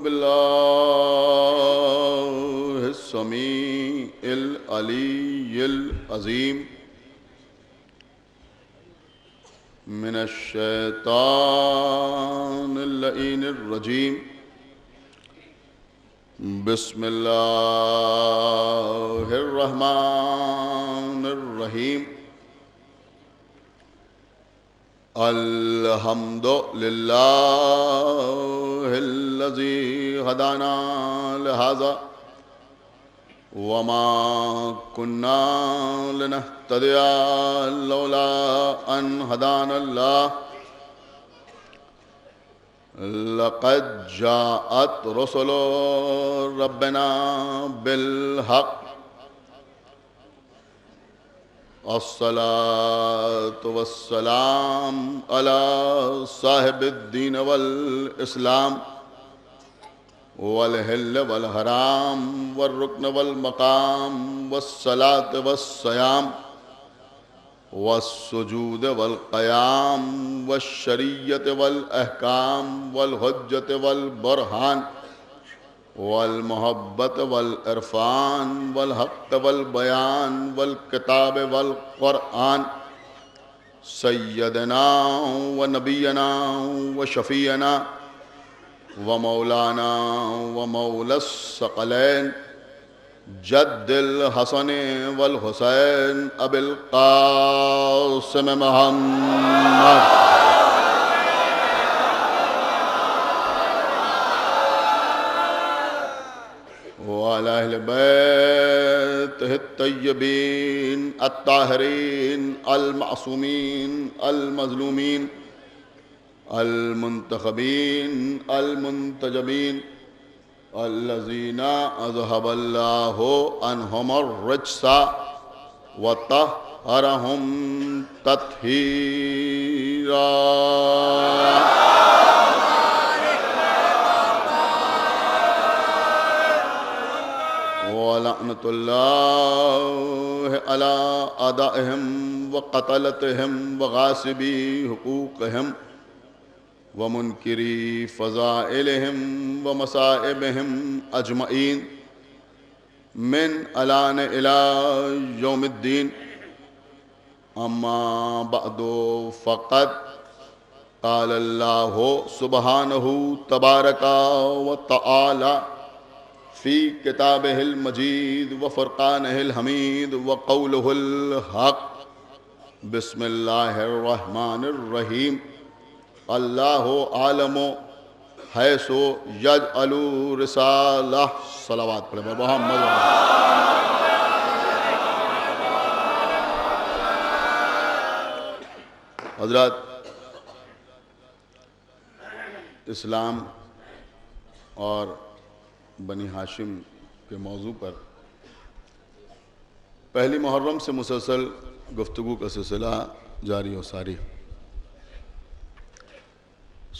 بالله السميع العلي العظيم من الشيطان اللعين الرجيم بسم الله الرحمن الرحيم الحمد لله الذي هدانا لهذا وما كنا لنهتدي لولا أن هدانا الله لقد جاءت رسل ربنا بالحق الصلاة والسلام على صاحب الدين والإسلام والحل والحرام والركن والمقام والصلاة والصيام والسجود والقيام والشريعة والأحكام والحجة والبرهان والمحبت والعرفان والحق والبیان والکتاب والقرآن سیدنا ونبینا وشفیعنا ومولانا ومولا الثقلین جد الحسن والحسین ابی القاسم محمد وعلى أهل بيته الطيبين الطاهرين المعصومين المظلومين المنتخبين المنتجبين الذين أذهب الله عنهم الرجس وطهرهم تطهيرا ولعنة الله على أعدائهم وقتلتهم وغاصبي حقوقهم ومنكري فضائلهم ومصائبهم أجمعين من الآن إلى يوم الدين أما بعد فقد قال الله سبحانه تبارك وتعالى في كتابه المجيد وفرقانه الحميد وقوله الحق بسم الله الرحمن الرحيم الله عالم حيث يجعل رسالة صلوات پر محمد حضرات اسلام اور بنی ہاشم کے موضوع پر پہلی محرم سے مسلسل گفتگو کا سلسلہ جاری و ساری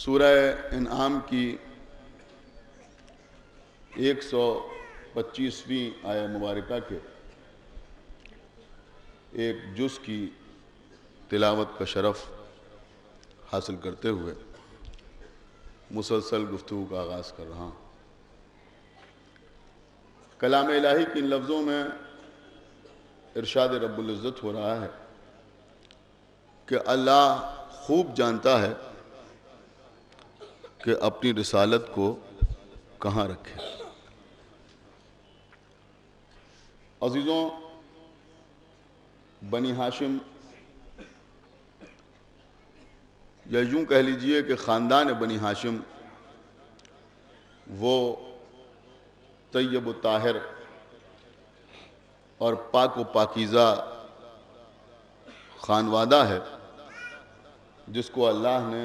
سورہ انعام کی 125ویں آیہ مبارکہ کے ایک جز کی تلاوت کا شرف حاصل کرتے ہوئے مسلسل گفتگو کا آغاز کر رہا ہوں۔ کلام الہی کی ان لفظوں میں ارشاد رب العزت ہو رہا ہے کہ اللہ خوب جانتا ہے کہ اپنی رسالت کو کہاں رکھے۔ عزیزوں، بنی ہاشم یا یوں کہہ لیجئے کہ خاندان بنی ہاشم وہ طیب و طاہر اور پاک و پاکیزہ خانوادہ ہے جس کو اللہ نے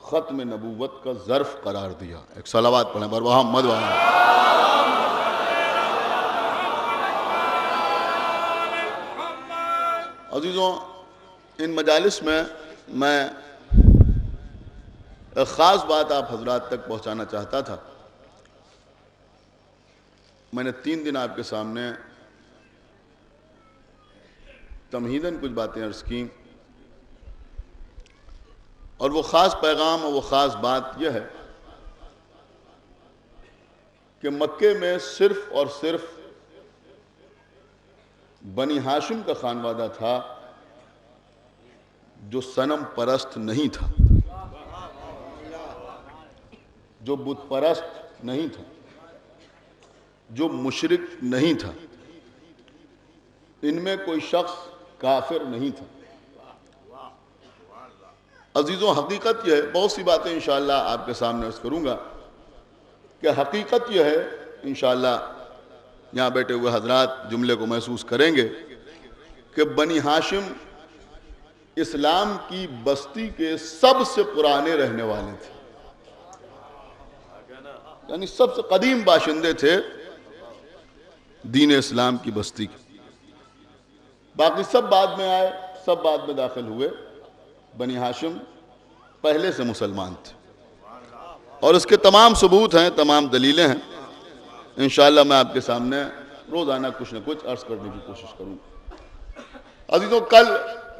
ختم نبوت کا ظرف قرار دیا۔ ایک صلوات پڑھیں بر محمد وآلہ۔ عزیزوں، ان مجالس میں ایک خاص بات آپ حضرات تک پہنچانا چاہتا تھا۔ میں نے 3 دن آپ کے سامنے تمہیداً کچھ باتیں عرض کیں، اور وہ خاص پیغام اور وہ خاص بات یہ ہے کہ مکے میں صرف اور صرف بنی ہاشم کا خانوادہ تھا جو صنم پرست نہیں تھا، جو بت پرست نہیں تھا، جو مشرک نہیں تھا، ان میں کوئی شخص کافر نہیں تھا۔ عزیزوں، حقیقت یہ ہے، بہت سی باتیں انشاءاللہ آپ کے سامنے عرض کروں گا کہ حقیقت یہ ہے، انشاءاللہ یہاں بیٹھے ہوئے حضرات جملے کو محسوس کریں گے کہ بنی ہاشم اسلام کی بستی کے سب سے پرانے رہنے والے تھے، یعنی سب سے قدیم باشندے تھے دین اسلام کی بستی کے۔ باقی سب بعد میں آئے، سب بعد میں داخل ہوئے، بنی ہاشم پہلے سے مسلمان تھے، اور اس کے تمام ثبوت ہیں، تمام دلیلیں ہیں۔ انشاءاللہ میں آپ کے سامنے روزانہ کچھ نہ کچھ عرض کرنے کی کوشش کروں۔ عزیزوں، کل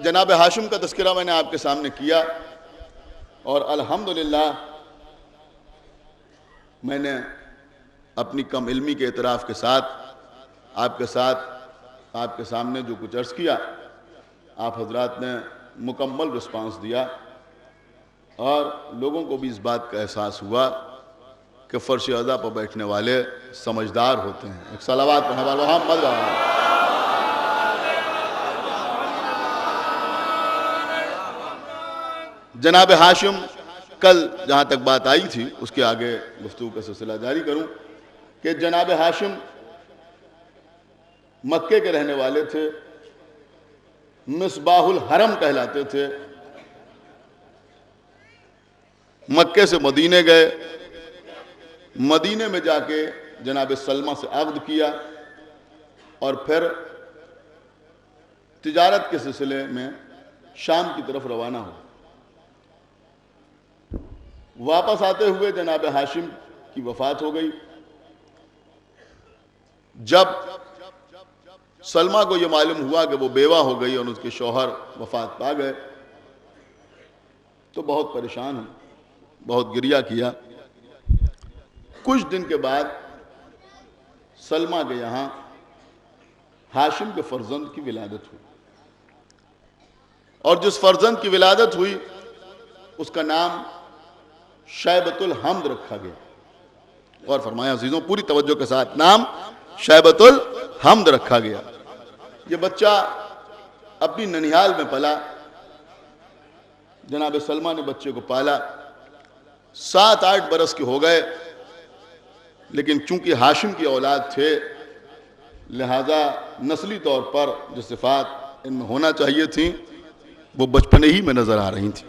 جناب ہاشم کا تذکرہ میں نے آپ کے سامنے کیا، اور الحمدللہ میں نے اپنی کم علمی کے اعتراف کے ساتھ آپ کے سامنے جو کچھ عرض کیا، آپ حضرات نے مکمل رسپانس دیا، اور لوگوں کو بھی اس بات کا احساس ہوا کہ فرش عزا پر بیٹھنے والے سمجھدار ہوتے ہیں۔ ایک صلوات پڑھنے والوں ہم مد رہا۔ جناب ہاشم، کل جہاں تک بات آئی تھی اس کے آگے گفتگو کا سلسلہ جاری کروں کہ جناب ہاشم مکے کے رہنے والے تھے، مصباح الحرم کہلاتے تھے۔ مکے سے مدینے گئے، مدینے میں جا کے جناب سلمہ سے عقد کیا، اور پھر تجارت کے سلسلے میں شام کی طرف روانہ ہو۔ واپس آتے ہوئے جناب ہاشم کی وفات ہو گئی۔ جب سلمہ کو یہ معلوم ہوا کہ وہ بیوہ ہو گئی اور اس کے شوہر وفات پا گئے تو بہت پریشان ہوئی، بہت گریہ کیا۔ کچھ دن کے بعد سلمہ کے یہاں ہاشم کے فرزند کی ولادت ہوئی، اور جس فرزند کی ولادت ہوئی اس کا نام شیبۃ الحمد رکھا گیا۔ اور فرمایا عزیزوں پوری توجہ کے ساتھ، نام شیبۃ الحمد رکھا گیا۔ یہ بچہ اپنی ننیال میں پلا، جناب سلمہ نے بچے کو پالا، 7-8 برس کے ہو گئے، لیکن چونکہ ہاشم کی اولاد تھے لہذا نسلی طور پر جو صفات ان میں ہونا چاہیے تھیں وہ بچپنے ہی میں نظر آ رہی تھیں۔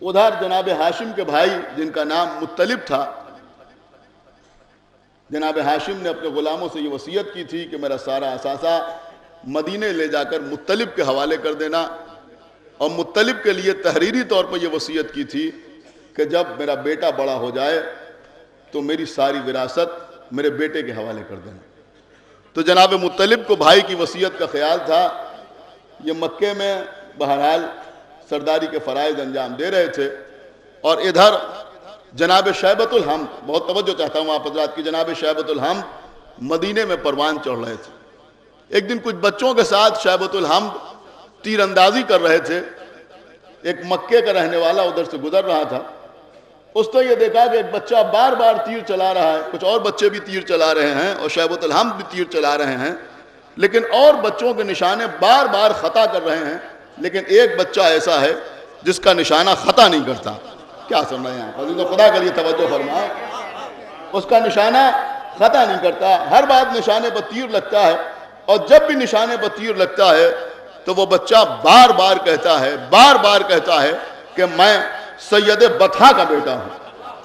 ادھر جناب ہاشم کے بھائی جن کا نام مطلب تھا، جناب ہاشم نے اپنے غلاموں سے یہ وصیت کی تھی کہ میرا سارا اثاثہ مدینے لے جا کر مطلب کے حوالے کر دینا، اور مطلب کے لیے تحریری طور پر یہ وصیت کی تھی کہ جب میرا بیٹا بڑا ہو جائے تو میری ساری وراثت میرے بیٹے کے حوالے کر دینا۔ تو جناب مطلب کو بھائی کی وصیت کا خیال تھا۔ یہ مکے میں بہرحال سرداری کے فرائض انجام دے رہے تھے، اور ادھر جناب شیبۃ الحمد، بہت توجہ چاہتا ہوں آپ حضرات کی، جناب شیبۃ الحمد مدینے میں پروان چڑھ رہے تھے۔ ایک دن کچھ بچوں کے ساتھ شیبۃ الحمد تیر اندازی کر رہے تھے۔ ایک مکے کا رہنے والا ادھر سے گزر رہا تھا، اس نے یہ دیکھا کہ ایک بچہ بار بار تیر چلا رہا ہے، کچھ اور بچے بھی تیر چلا رہے ہیں اور شیبۃ الحمد بھی تیر چلا رہے ہیں، لیکن اور بچوں کے نشانے بار بار خطا کر رہے ہیں، لیکن ایک بچہ ایسا ہے جس کا نشانہ خطا نہیں کرتا۔ کیا سن رہے ہیں آپ عزیزو؟ خدا کے لیے توجہ فرمائیں، اس کا نشانہ خطا نہیں کرتا، ہر بات نشانے پر تیر لگتا ہے، اور جب بھی نشانے پر تیر لگتا ہے تو وہ بچہ بار بار کہتا ہے کہ میں سید بطحا کا بیٹا ہوں۔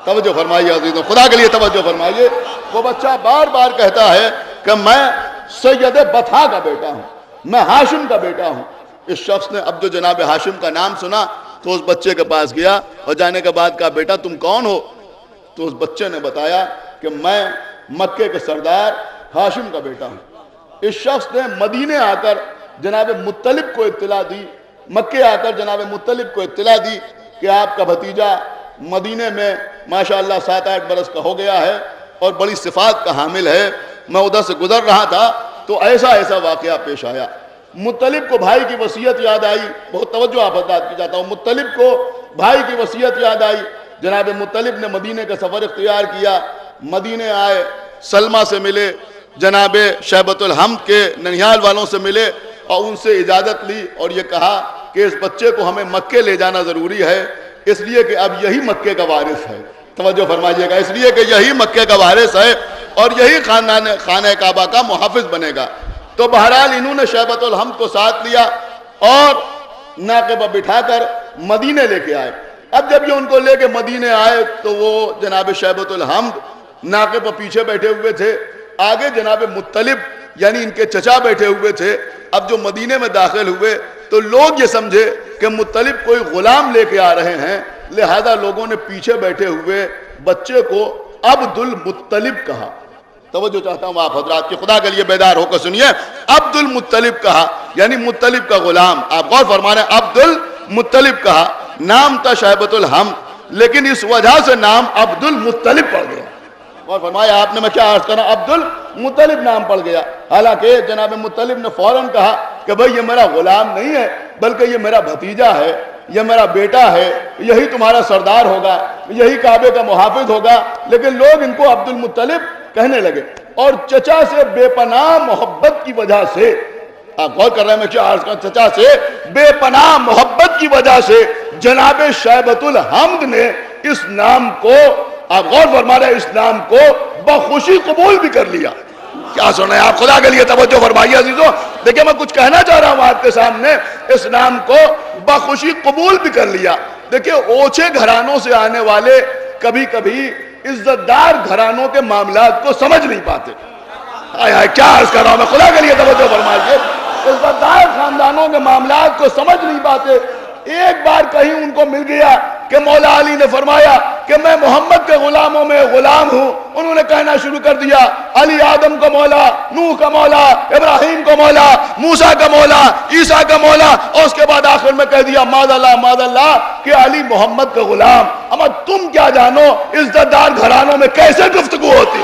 توجہ فرمائیے عزیزو، خدا کے لیے توجہ فرمائیے، وہ بچہ بار بار کہتا ہے کہ میں سید بطحا کا بیٹا ہوں، میں ہاشم کا بیٹا ہوں۔ اس شخص نے اب جو جناب ہاشم کا نام سنا تو اس بچے کے پاس گیا، اور جانے کے بعد کہا بیٹا تم کون ہو؟ تو اس بچے نے بتایا کہ میں مکے کے سردار ہاشم کا بیٹا ہوں۔ اس شخص نے مدینے آ کر جناب مطلب کو اطلاع دی، مکے آ کر جناب مطلب کو اطلاع دی کہ آپ کا بھتیجا مدینے میں ماشاءاللہ 7-8 برس کا ہو گیا ہے، اور بڑی صفات کا حامل ہے. میں ادھر سے گزر رہا تھا تو ایسا واقعہ پیش آیا. مطلب کو بھائی کی وصیت یاد آئی. بہت توجہ آپ حضرات کی چاہتا ہوں. مطلب کو بھائی کی وصیت یاد آئی. جناب مطلب نے مدینے کا سفر اختیار کیا. مدینے آئے, سلمہ سے ملے, جناب شیبۃ الحمد کے ننیال والوں سے ملے اور ان سے اجازت لی اور یہ کہا کہ اس بچے کو ہمیں مکے لے جانا ضروری ہے, اس لیے کہ اب یہی مکے کا وارث ہے. توجہ فرمائیے گا, اس لیے کہ یہی مکے کا وارث ہے اور یہی خانہ کعبہ کا محافظ بنے گا. تو بہرحال انہوں نے شیبۃ الحمد کو ساتھ لیا اور ناقے پر بٹھا کر مدینے لے کے آئے. اب جب یہ ان کو لے کے مدینے آئے تو وہ جناب شیبۃ الحمد ناقے پر پیچھے بیٹھے ہوئے تھے, آگے جناب مطلب یعنی ان کے چچا بیٹھے ہوئے تھے. اب جو مدینے میں داخل ہوئے تو لوگ یہ سمجھے کہ مطلب کوئی غلام لے کے آ رہے ہیں, لہذا لوگوں نے پیچھے بیٹھے ہوئے بچے کو عبد المطلب کہا. توجہ چاہتا ہوں آپ حضرات کی, خدا کے لیے بیدار ہو کر سنیے. عبد المطلب کہا یعنی مطلب کا غلام. آپ غور فرما رہے ہیں, عبد المطلب کہا. نام تھا شیبۃ الحمد لیکن اس وجہ سے نام عبد المطلب پڑ گیا. اور فرمایا آپ نے, میں کیا عرض کرنا, عبد المطلب نام پڑ گیا. حالانکہ جناب مطلب نے فوراً کہا کہ بھئی یہ میرا غلام نہیں ہے بلکہ یہ میرا بھتیجا ہے, یہ میرا بیٹا ہے, یہی تمہارا سردار ہوگا, یہی کعبے کا محافظ ہوگا. لیکن لوگ ان کو عبد المطلب کہنے لگے اور چچا سے بے پناہ محبت کی وجہ سے, آپ غور کر رہے ہیں میں کیا عرض کروں, چچا سے بے پناہ محبت کی وجہ سے جناب شیبۃ الحمد نے اس نام کو, آپ غور فرما رہے ہیں, اس نام کو بخوشی قبول بھی کر لیا. کیا سنا ہے آپ, خدا کے لیے توجہ فرمائیے عزیزوں. دیکھیں میں کچھ کہنا چاہ رہا ہوں آپ کے سامنے, اس نام کو بخوشی قبول بھی کر لیا. دیکھیں اونچے گھرانوں سے آنے والے کبھی کبھی عزت دار گھرانوں کے معاملات کو سمجھ نہیں پاتے. کیا عرض کر رہا ہوں میں, خدا کے لیے توجہ فرمائیے. عزت دار خاندانوں کے معاملات کو سمجھ نہیں پاتے. ایک بار کہیں ان کو مل گیا کہ مولا علی نے فرمایا کہ میں محمد کے غلاموں میں غلام ہوں. انہوں نے کہنا شروع کر دیا علی آدم کا مولا, نوح کا مولا, ابراہیم کا مولا, موسیٰ کا مولا, عیسیٰ کا مولا, اور اس کے بعد آخر میں کہہ دیا ماذ اللہ کہ علی محمد کا غلام. اما تم کیا جانو عزت دار گھرانوں میں کیسے گفتگو ہوتی.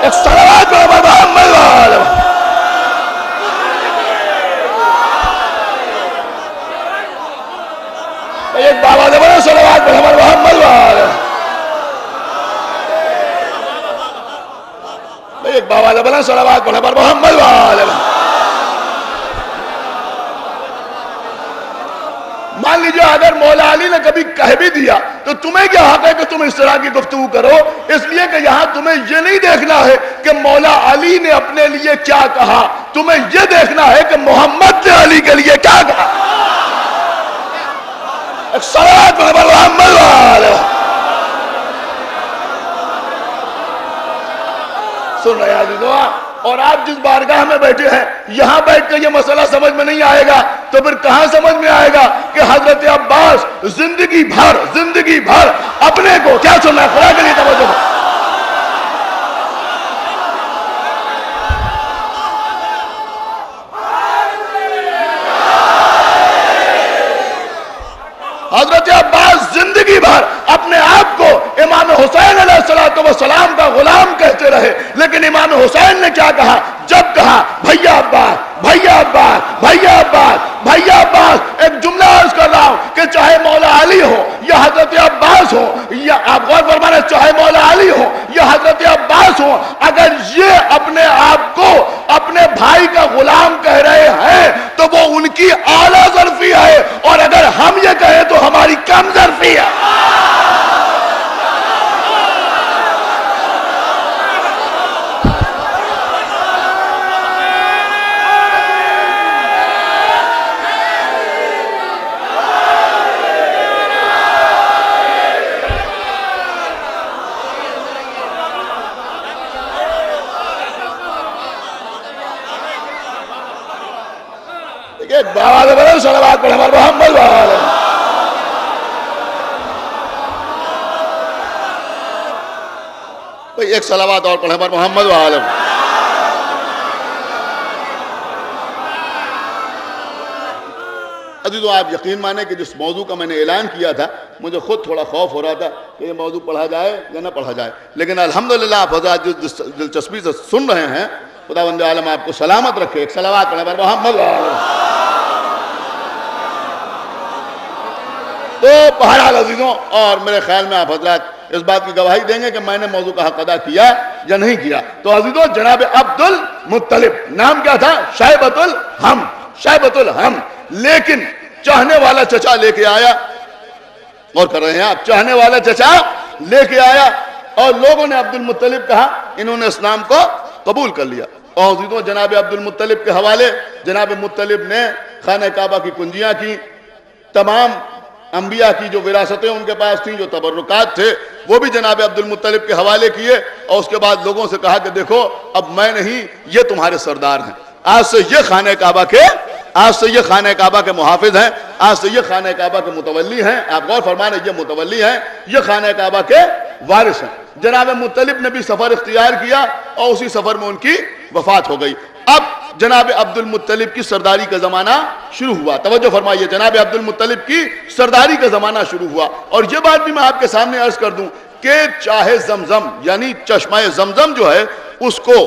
ایک صلوات پر محمد والے, ایک بابا نے بڑا صلوات پر ہمارے محمد والے, ایک بابا نے بڑا صلوات پر ہمارے محمد والے. مان لیجیے اگر مولا علی نے کبھی کہہ بھی دیا تو تمہیں کیا حق ہے کہ تم اس طرح کی گفتگو کرو, اس لیے کہ یہاں تمہیں یہ نہیں دیکھنا ہے کہ مولا علی نے اپنے لیے کیا کہا, تمہیں یہ دیکھنا ہے کہ محمد نے علی کے لیے کیا کہا. ایک صلوات پر محمد والے. سن رہے عزیزو, اور آپ جس بارگاہ میں بیٹھے ہیں یہاں بیٹھ کے یہ مسئلہ سمجھ میں نہیں آئے گا تو پھر کہاں سمجھ میں آئے گا کہ حضرت عباس زندگی بھر اپنے کو, کیا سننا ہے خدا کے لیے توجہ. حضرت عباس زندگی بھر اپنے آپ کو امام حسین علیہ السلام کا غلام کہتے رہے, لیکن امام حسین نے کیا کہا, جب کہا بھیا عباس, بھیا عباس, بھیا عباس, بھیا عباس. ایک جملہ عرض کر رہا ہوں کہ چاہے مولا علی ہو یا حضرت عباس ہو, یا آپ غور فرما رہے, چاہے مولا علی ہو یا حضرت عباس ہو, اگر یہ اپنے آپ کو اپنے بھائی کا غلام کہہ رہے ہیں تو وہ ان کی اعلیٰ ظرفی ہے, اور اگر ہم یہ کہیں تو ہماری کم ظرفی ہے. ایک بابا بڑے صلوات پر ہمارے محمد والے. ایک صلوات اور پڑھے ہمارے محمد والے. عزیزو آپ یقین مانیں کہ جس موضوع کا میں نے اعلان کیا تھا مجھے خود تھوڑا خوف ہو رہا تھا کہ یہ موضوع پڑھا جائے یا نہ پڑھا جائے، لیکن الحمدللہ آپ حضرات جو دلچسپی سے سن رہے ہیں، خداوند عالم آپ کو سلامت رکھے. ایک صلوات پڑھیں محمد. تو بہرحال عزیزوں، اور میرے خیال میں آپ حضرات اس بات کی گواہی دیں گے کہ میں نے موضوع کا حق ادا کیا یا نہیں کیا. تو عزیزوں، جناب عبد المطلب نام کیا تھا؟ شیبۃ الحم. شیبۃ الحم، لیکن چاہنے والا چچا لے کے آیا. اور کر رہے ہیں آپ، چاہنے والا چچا لے کے آیا اور لوگوں نے عبد المطلب کہا، انہوں نے اس نام کو قبول کر لیا. اور عزیزوں، جناب عبد المطلب کے حوالے جناب مطلب نے خانہ کعبہ کی کنجیاں کی، تمام انبیاء کی جو وراثتیں ان کے پاس تھیں، جو تبرکات تھے، وہ بھی جناب عبد المطلب کے حوالے کیے. اور اس کے بعد لوگوں سے کہا کہ دیکھو اب میں نہیں، یہ تمہارے سردار ہیں، آج سے یہ خانہ کعبہ کے محافظ ہیں، آج سے یہ خانہ کعبہ کے متولی ہیں. آپ غور فرمائیں، یہ متولی ہیں، یہ خانہ کعبہ کے وارث ہیں. جناب مطلب نے بھی سفر اختیار کیا اور اسی سفر میں ان کی وفات ہو گئی. اب جناب عبد المطلب کی سرداری کا زمانہ شروع ہوا. توجہ فرمائیے، جناب عبد المطلب کی سرداری کا زمانہ شروع ہوا. اور یہ بات بھی میں آپ کے سامنے عرض کر دوں کہ چاہے زمزم یعنی چشمہ زمزم جو ہے اس کو،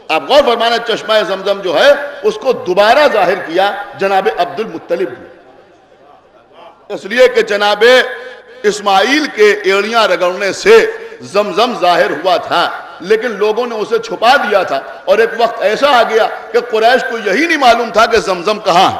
آپ غور فرمانا، چشمہ زمزم جو ہے اس کو دوبارہ ظاہر کیا جناب عبد المطلب نے. اس لیے کہ جناب اسماعیل کے ایڑیاں رگڑنے سے زمزم ظاہر ہوا تھا، لیکن لوگوں نے اسے چھپا دیا تھا. اور ایک وقت ایسا آ گیا کہ قریش کو یہی نہیں معلوم تھا کہ زمزم کہاں ہے.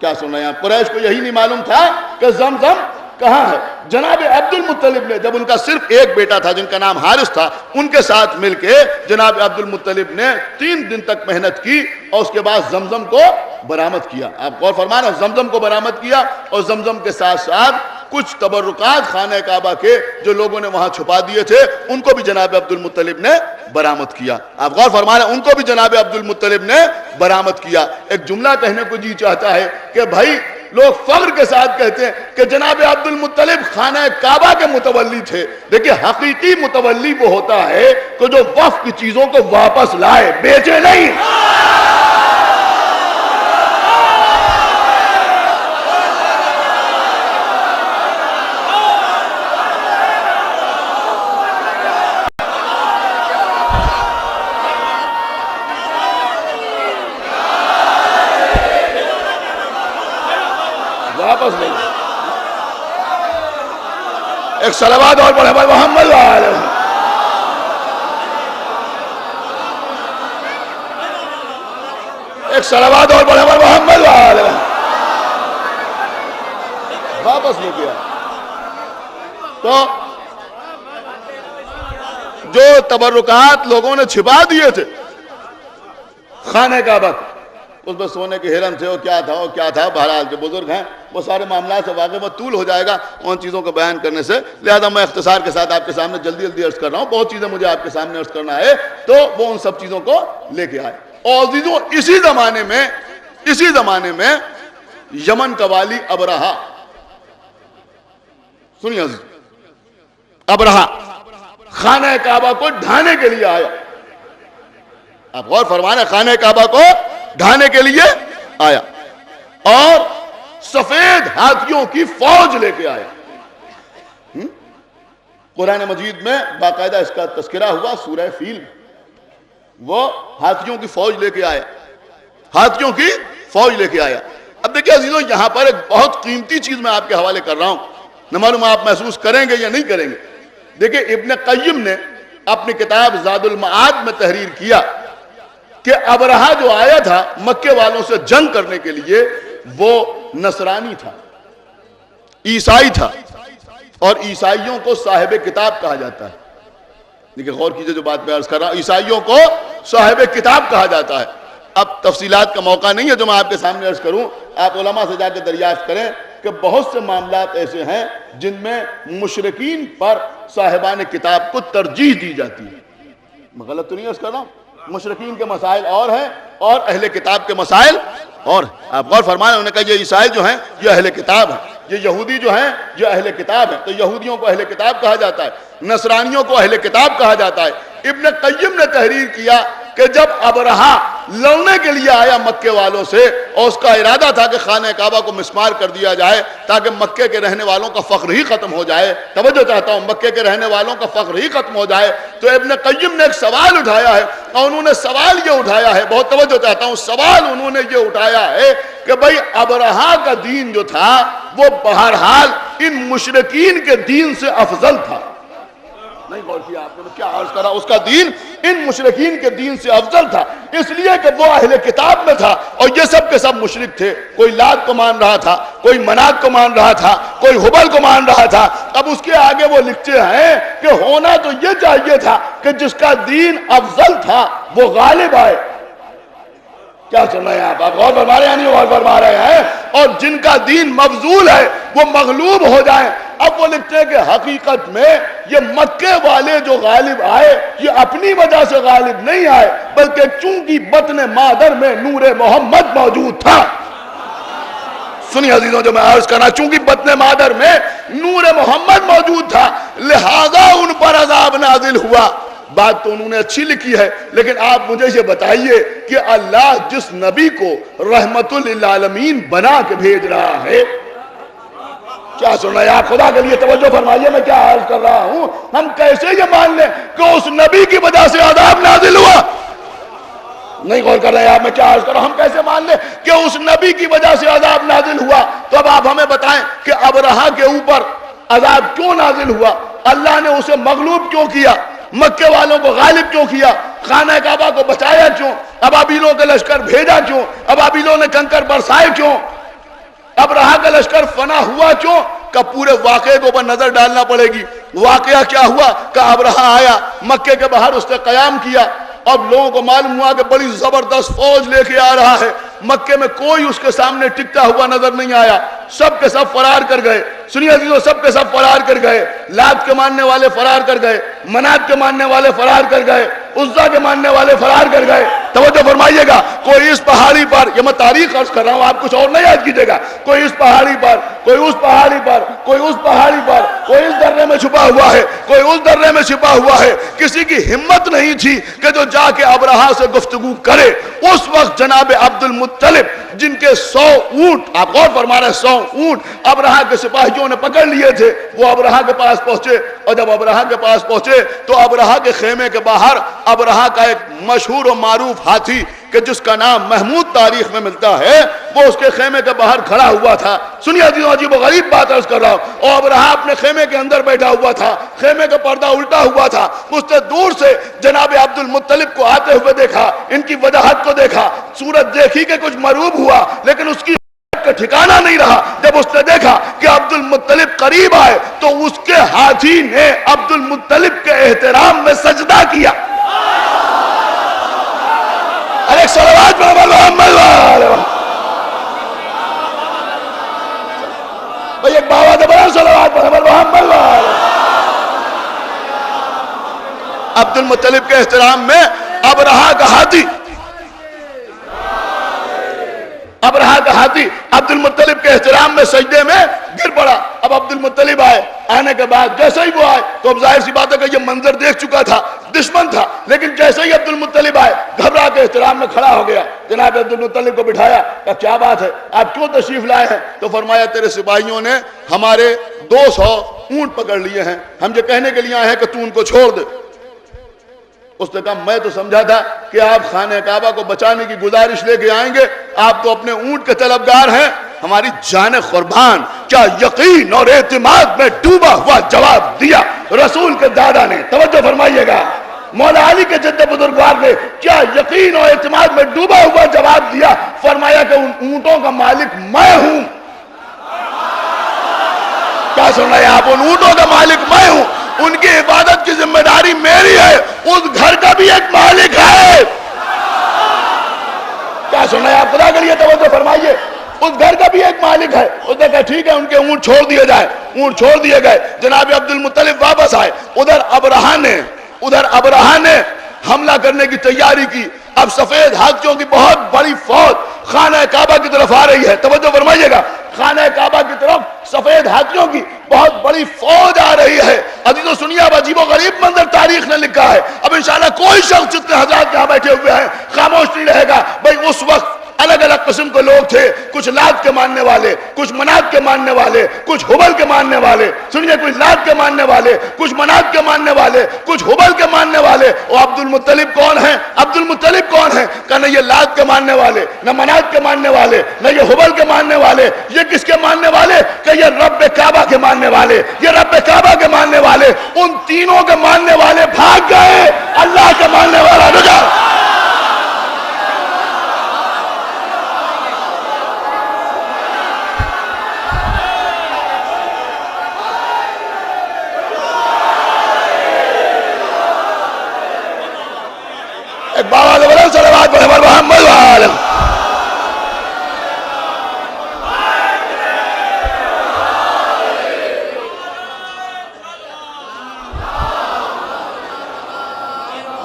کیا سن رہے ہیں آپ؟ قریش کو یہی نہیں معلوم تھا کہ زمزم کہاں ہے. جناب عبد المطلب نے، جب ان کا صرف ایک بیٹا تھا جن کا نام حارث تھا، ان کے ساتھ مل کے جناب عبد المطلب نے 3 دن تک محنت کی اور اس کے بعد زمزم کو برآمد کیا. آپ غور فرمانا، زمزم کو برآمد کیا. اور زمزم کے ساتھ ساتھ کچھ تبرکات خانہ کعبہ کے جو لوگوں نے وہاں چھپا دیے تھے ان کو بھی جناب عبد المطلب نے برآمد کیا. آپ غور فرمانا، ان کو بھی جناب عبد المطلب نے برآمد کیا. ایک جملہ کہنے کو جی چاہتا ہے کہ بھائی لوگ فخر کے ساتھ کہتے ہیں کہ جناب عبد المطلب خانہ کعبہ کے متولی تھے. دیکھیں، حقیقی متولی وہ ہوتا ہے کہ جو وقف کی چیزوں کو واپس لائے، بیچے نہیں. واپس نہیں. ایک صلوات اور پڑھے محمد وآلہ. ایک صلوات اور پڑھے محمد وآلہ. واپس نہیں کیا. تو جو تبرکات لوگوں نے چھپا دیے تھے خانہ کعبہ، اس میں سونے کے ہرن تھے، اور کیا تھا، بہرحال جو بزرگ ہیں وہ سارے معاملات سے واقف، طول ہو جائے گا ان چیزوں کو بیان کرنے سے، لہذا میں اختصار کے ساتھ آپ کے سامنے جلدی عرض کر رہا ہوں. بہت چیزیں مجھے آپ کے سامنے عرض کرنا ہے، تو وہ ان سب چیزوں کو لے کے آئے. اور عزیزوں، اسی زمانے میں یمن کا والی ابرہا، سنیے عزیز، ابرہا خانہ کعبہ کو ڈھانے کے لیے آیا. آپ غور فرمانا، خانہ کعبہ کو ڈھانے کے لیے آیا اور سفید ہاتھیوں کی فوج لے کے آیا. قرآن مجید میں باقاعدہ اس کا تذکرہ ہوا سورہ فیل. وہ ہاتھیوں کی فوج لے کے آیا، ہاتھیوں کی فوج لے کے آیا. اب دیکھیں عزیزوں، یہاں پر ایک بہت قیمتی چیز میں آپ کے حوالے کر رہا ہوں، نہ معلوم آپ محسوس کریں گے یا نہیں کریں گے. دیکھیں، ابن قیم نے اپنی کتاب زاد المعاد میں تحریر کیا کہ ابرہا جو آیا تھا مکے والوں سے جنگ کرنے کے لیے، وہ نصرانی تھا، عیسائی تھا، اور عیسائیوں کو صاحب کتاب کہا جاتا ہے. دیکھیں غور کیجئے جو بات میں عرض کر رہا ہوں، عیسائیوں کو صاحب کتاب کہا جاتا ہے. اب تفصیلات کا موقع نہیں ہے جو میں آپ کے سامنے عرض کروں، آپ علماء سے جا کے دریافت کریں کہ بہت سے معاملات ایسے ہیں جن میں مشرکین پر صاحبان کتاب کو ترجیح دی جاتی ہے. میں غلط تو نہیں عرض کر رہا ہوں؟ مشرکین کے مسائل اور ہیں اور اہل کتاب کے مسائل اور. آپ غور فرمائیں، انہوں نے کہا یہ عیسائی جو ہیں یہ اہل کتاب ہیں، یہ یہودی جو ہیں یہ اہل کتاب ہیں، تو یہودیوں کو اہل کتاب کہا جاتا ہے، نصرانیوں کو اہل کتاب کہا جاتا ہے. ابن قیم نے تحریر کیا کہ جب ابرہا لڑنے کے لیے آیا مکے والوں سے، اور اس کا ارادہ تھا کہ خانہ کعبہ کو مسمار کر دیا جائے تاکہ مکے کے رہنے والوں کا فخر ہی ختم ہو جائے۔ توجہ چاہتا ہوں، مکے کے رہنے والوں کا فخر ہی ختم ہو جائے۔ تو ابن قیم نے ایک سوال اٹھایا ہے، اور انہوں نے سوال یہ اٹھایا ہے، بہت توجہ چاہتا ہوں، سوال انہوں نے یہ اٹھایا ہے کہ بھئی ابرہا کا دین جو تھا وہ بہرحال ان مشرکین کے دین سے افضل تھا۔ نہیں غور کیا آپ نے کیا عرض کرا؟ اس کا دین ان مشرکین کے دین سے افضل تھا، اس لیے کہ وہ اہل کتاب میں تھا، اور یہ سب کے سب مشرک تھے۔ کوئی لات کو مان رہا تھا، کوئی منات کو مان رہا تھا، کوئی ہبل کو مان رہا تھا۔ اب اس کے آگے وہ لکھتے ہیں کہ ہونا تو یہ چاہیے تھا کہ جس کا دین افضل تھا وہ غالب آئے۔ کیا سن رہے ہیں آپ غور فرما رہے ہیں نہیں غور فرما رہے ہیں؟ اور جن کا دین مفضول ہے وہ مغلوب ہو جائیں۔ اب وہ لکھتے ہیں کہ حقیقت میں یہ مکے والے جو غالب آئے یہ اپنی وجہ سے غالب نہیں آئے، بلکہ چونکہ بطن مادر میں نور محمد موجود تھا۔ سنی عزیزوں جو میں عرض کرنا، چونکہ بطن مادر میں نور محمد موجود تھا لہذا ان پر عذاب نازل ہوا۔ بات تو انہوں نے اچھی لکھی ہے، لیکن آپ مجھے یہ بتائیے کہ اللہ جس نبی کو رحمت للعالمین بنا کے بھیج رہا ہے، کیا سن رہے ہیں آپ؟ خدا کے لیے توجہ فرمائیے، میں کیا عرض کر رہا ہوں، ہم کیسے یہ مان لیں کہ اس نبی کی وجہ سے عذاب نازل ہوا؟ نہیں غور کر رہے ہیں آپ، میں کیا عرض کر رہا ہوں، ہم کیسے مان لیں کہ اس نبی کی وجہ سے عذاب نازل ہوا؟ تو اب آپ ہمیں بتائیں کہ ابرہا کے اوپر عذاب کیوں نازل ہوا؟ اللہ نے اسے مغلوب کیوں کیا؟ مکے والوں کو غالب کیوں کیا؟ خانہ کعبہ کو بچایا کیوں؟ ابابیلوں کے لشکر بھیجا کیوں؟ ابابیلوں نے کنکر برسائے کیوں؟ ابرہا کا لشکر فنا ہوا کیوں؟ کہ پورے واقعے کو اوپر نظر ڈالنا پڑے گی۔ واقعہ کیا ہوا کہ ابرہا آیا، مکے کے باہر اس نے قیام کیا، اب لوگوں کو معلوم ہوا کہ بڑی زبردست فوج لے کے آ رہا ہے۔ مکے میں کوئی اس کے سامنے ٹکتا ہوا نظر نہیں آیا، سب کے سب فرار کر گئے۔ سنیے عزیزو، سب کے سب فرار کر گئے۔ لات کے ماننے والے فرار کر گئے، منات کے ماننے والے فرار کر گئے، عزا کے ماننے والے فرار کر گئے۔ توجہ فرمائیے گا، کوئی اس پہاڑی پر، یہ میں تاریخ عرض کر رہا ہوں، آپ کچھ اور نہیں یاد کیجئے گا، کوئی اس پہاڑی پر، کوئی اس پہاڑی پر، کوئی اس پہاڑی پر، کوئی اس درے میں چھپا ہوا ہے، کوئی اس درے میں چھپا ہوا ہے۔ کسی کی ہمت نہیں تھی کہ جو جا کے ابرہا سے گفتگو کرے۔ اس وقت جناب عبد المطلب جن کے 100 اونٹ، آپ غور فرما رہے ہیں، 100 اونٹ ابرہا کے سپاہیوں نے پکڑ لیے تھے، وہ ابرہا کے پاس پہنچے، اور جب ابرہا کے پاس پہنچے تو ابرہا کے خیمے کے باہر ابرہا کا ایک مشہور و معروف ہاتھی کہ جس کا نام محمود تاریخ میں ملتا ہے، وہ اس کے خیمے کے باہر کھڑا ہوا تھا۔ سنیے عزیزوں، عجیب و غریب بات عرض کر رہا ہوں، اور ابرہا اپنے خیمے کے اندر بیٹھا ہوا تھا، خیمے کا پردہ الٹا ہوا تھا۔ اس نے دور سے جناب عبد المطلب کو آتے ہوئے دیکھا، ان کی وجاہت کو دیکھا، صورت دیکھی کہ کچھ مروب ہوا، لیکن اس کی کا ٹھکانہ نہیں رہا۔ جب اس نے دیکھا کہ عبد المطلب قریب آئے تو اس کے ہاتھی نے عبد المطلب کے احترام میں سجدہ کیا۔ ارے صلوات محمد بھئی ایک باوا دے بڑا صلوات محمد۔ عبد المطلب کے احترام میں ابرہا کا ہاتھی عبد المطلب کے احترام میں سجدے میں گر پڑا۔ اب عبد المطلب آئے، آنے کے بعد جیسے ہی وہ آئے تو اب ظاہر سی بات ہے کہ یہ منظر دیکھ چکا تھا، دشمن تھا، لیکن جیسے ہی عبد المطلب آئے گھبرا کے احترام میں کھڑا ہو گیا۔ جناب عبد المطلب کو بٹھایا، کہ کیا بات ہے، آپ کیوں تشریف لائے ہیں؟ تو فرمایا تیرے سپاہیوں نے ہمارے 200 اونٹ پکڑ لیے ہیں، ہم یہ کہنے کے لیے آئے ہیں کہ تو ان کو چھوڑ دے۔ اس نے کہا میں تو سمجھا تھا کہ آپ خانہ کعبہ کو بچانے کی گزارش لے کے آئیں گے، آپ تو اپنے اونٹ کے طلبگار ہیں، ہماری جان قربان۔ کیا یقین اور اعتماد میں ڈوبا ہوا جواب دیا رسول کے دادا نے۔ توجہ فرمائیے گا، مولا علی کے جد بزرگوار نے کیا یقین اور اعتماد میں ڈوبا ہوا جواب دیا۔ فرمایا کہ ان اونٹوں کا مالک میں ہوں۔ کیا سن رہے ہیں آپ؟ ان اونٹوں کا مالک میں ہوں، ان کی عبادت کی ذمہ داری میری ہے، اس گھر کا بھی ایک مالک ہے۔ کیا سن رہے ہیں آپ؟ خدا کے لیے توجہ فرمائیے، اس گھر کا بھی ایک مالک ہے۔ اس نے کہا ٹھیک ہے، ان کے اونٹ چھوڑ دیے جائے۔ اونٹ چھوڑ دیے گئے، جناب عبد المطلب واپس آئے۔ ادھر ابرہا نے حملہ کرنے کی تیاری کی۔ اب سفید ہاتھیوں کی بہت بڑی فوج خانہ کعبہ کی طرف آ رہی ہے۔ توجہ فرمائیے گا، خانہ کعبہ کی طرف سفید ہاتھیوں کی بہت بڑی فوج آ رہی ہے. عزیزو سنیے، اب عجیب و غریب منظر تاریخ نے لکھا ہے. اب انشاءاللہ کوئی شخص جتنے حضرات یہاں بیٹھے ہوئے ہیں خاموش نہیں رہے گا. بھائی اس وقت الگ الگ قسم کے لوگ تھے، کچھ لات کے ماننے والے، کچھ منات کے ماننے والے، کچھ حبل کے ماننے والے. سنیے، کچھ لات کے ماننے والے، کچھ منات کے ماننے والے، کچھ حبل کے ماننے والے. اور عبد المطلب کون ہیں؟ عبد المطلب کون ہیں؟ کہ نہ یہ لات کے ماننے والے، نہ منات کے ماننے والے، نہ یہ حبل کے ماننے والے. یہ کس کے ماننے والے؟ کہ یہ رب کعبہ کے ماننے والے، یہ رب کعبہ کے ماننے والے. ان تینوں کے ماننے والے بھاگ گئے، اللہ کے ماننے والا رجا. بابا نے بولا صلوات پڑھے پر محمد وآلہ.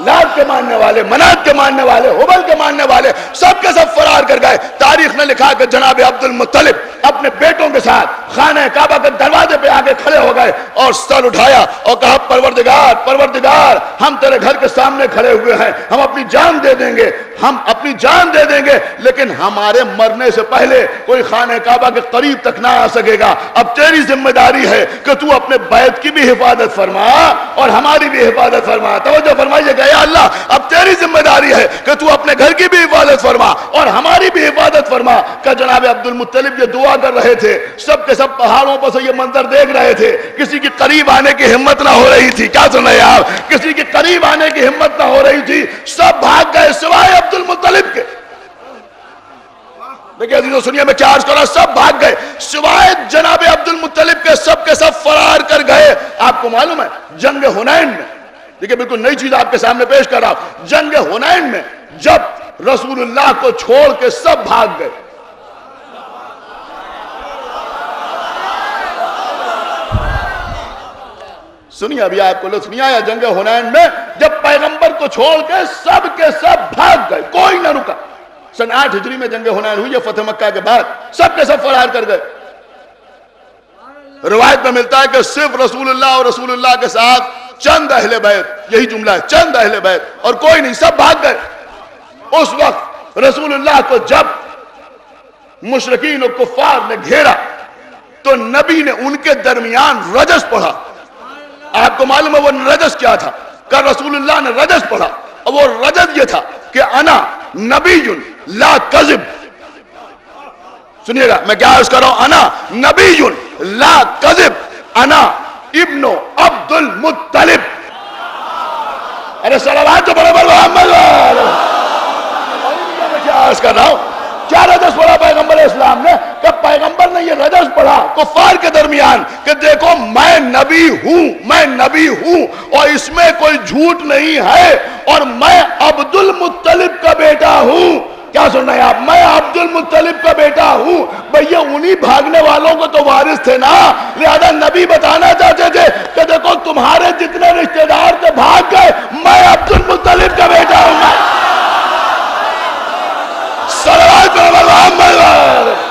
لات کے ماننے والے، منات کے ماننے والے، حبل کے ماننے والے سب کے سب فرار کر گئے. تاریخ نے لکھا کہ جناب عبد المطلب اپنے بیٹوں کے ساتھ خانہ کعبہ کے دروازے پہ آگے کھڑے ہو گئے اور سر اٹھایا اور کہا پروردگار پروردگار، ہم تیرے گھر کے سامنے کھڑے ہوئے ہیں، ہم اپنی جان دے دیں گے، ہم اپنی جان دے دیں گے، لیکن ہمارے مرنے سے پہلے کوئی خانہ کعبہ کے قریب تک نہ آ سکے گا. اب تیری ذمہ داری ہے کہ تو اپنے بیت کی بھی حفاظت فرما اور ہماری بھی حفاظت فرما. توجہ فرمائیے گا، یا اللہ اب تیری ذمہ داری ہے کہ تو اپنے گھر کی بھی حفاظت فرما اور ہماری بھی حفاظت فرما. کہ جناب عبد المطلب یہ دعا کر رہے تھے، سب کے سب پہاڑوں پر سے یہ منظر دیکھ رہے تھے. کسی کی قریب آنے کی ہمت نہ ہو رہی تھی. کیا سن رہے ہیں آپ؟ کسی کی قریب آنے کی ہمت نہ ہو رہی تھی. سب بھاگ گئے سوائے عبد المطلب کے. دیکھیں عزیزو سنیے، میں کیا عرض کر رہا، سب بھاگ گئے سوائے جناب عبد المطلب کے سب فرار کر گئے. آپ کو معلوم ہے جنگ حنین میں، دیکھیں بالکل نئی چیز آپ کے سامنے پیش کر رہا ہوں، جنگ حنین میں جب رسول اللہ کو چھوڑ کے سب بھاگ گئے، سنیے ابھی آپ کو لو سنیے آیا، جنگ حنین میں جب پیغمبر کو چھوڑ کے سب بھاگ گئے، کوئی نہ رکا. سن 8 ہجری میں جنگ حنین ہوئی ہے، فتح مکہ کے بعد سب کے سب فرار کر گئے. روایت میں ملتا ہے کہ صرف رسول اللہ اور رسول اللہ کے ساتھ چند اہل بیت، یہی جملہ ہے، چند اہل بیت، اور کوئی نہیں، سب بھاگ گئے. اس وقت رسول اللہ کو جب مشرکین و کفار نے گھیرا تو نبی نے ان کے درمیان رجس پڑھا. آپ کو معلوم ہے وہ رجس کیا تھا؟ کہ رسول اللہ نے رجس پڑھا، اور وہ رجس یہ تھا کہ انا نبی لا کذب. سنیے گا میں کیا عرض کر رہا ہوں، انا نبی لا کذب، انا ابن عبد المطلب. ارے صلوات تو بڑے بڑے محمد. میں کیا عرض کر رہا ہوں، کیا رجس پڑھا پیغمبر اسلام نے؟ کہ پیغمبر نے یہ رجس پڑھا کفار کے درمیان کہ دیکھو میں نبی ہوں، میں نبی ہوں اور اس میں کوئی جھوٹ نہیں ہے، اور میں عبد المطلب کا بیٹا ہوں. کیا سن رہے ہیں آپ؟ میں عبد المطلب کا بیٹا ہوں. بھئی انہی بھاگنے والوں کو تو وارث تھے نا، لہذا نبی بتانا چاہتے تھے کہ دیکھو تمہارے جتنے رشتہ دار تھے بھاگ گئے، میں عبد المطلب کا بیٹا ہوں. صلوات علی محمد.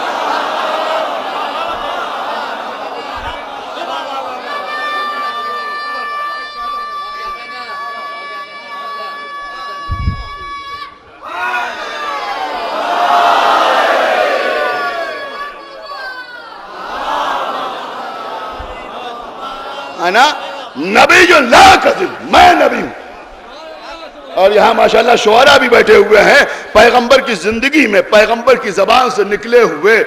انا نبی لا کذب، میں نبی ہوں. اور یہاں ماشاءاللہ شعراء بھی بیٹھے ہوئے ہیں، پیغمبر کی زندگی میں پیغمبر کی زبان سے نکلے ہوئے.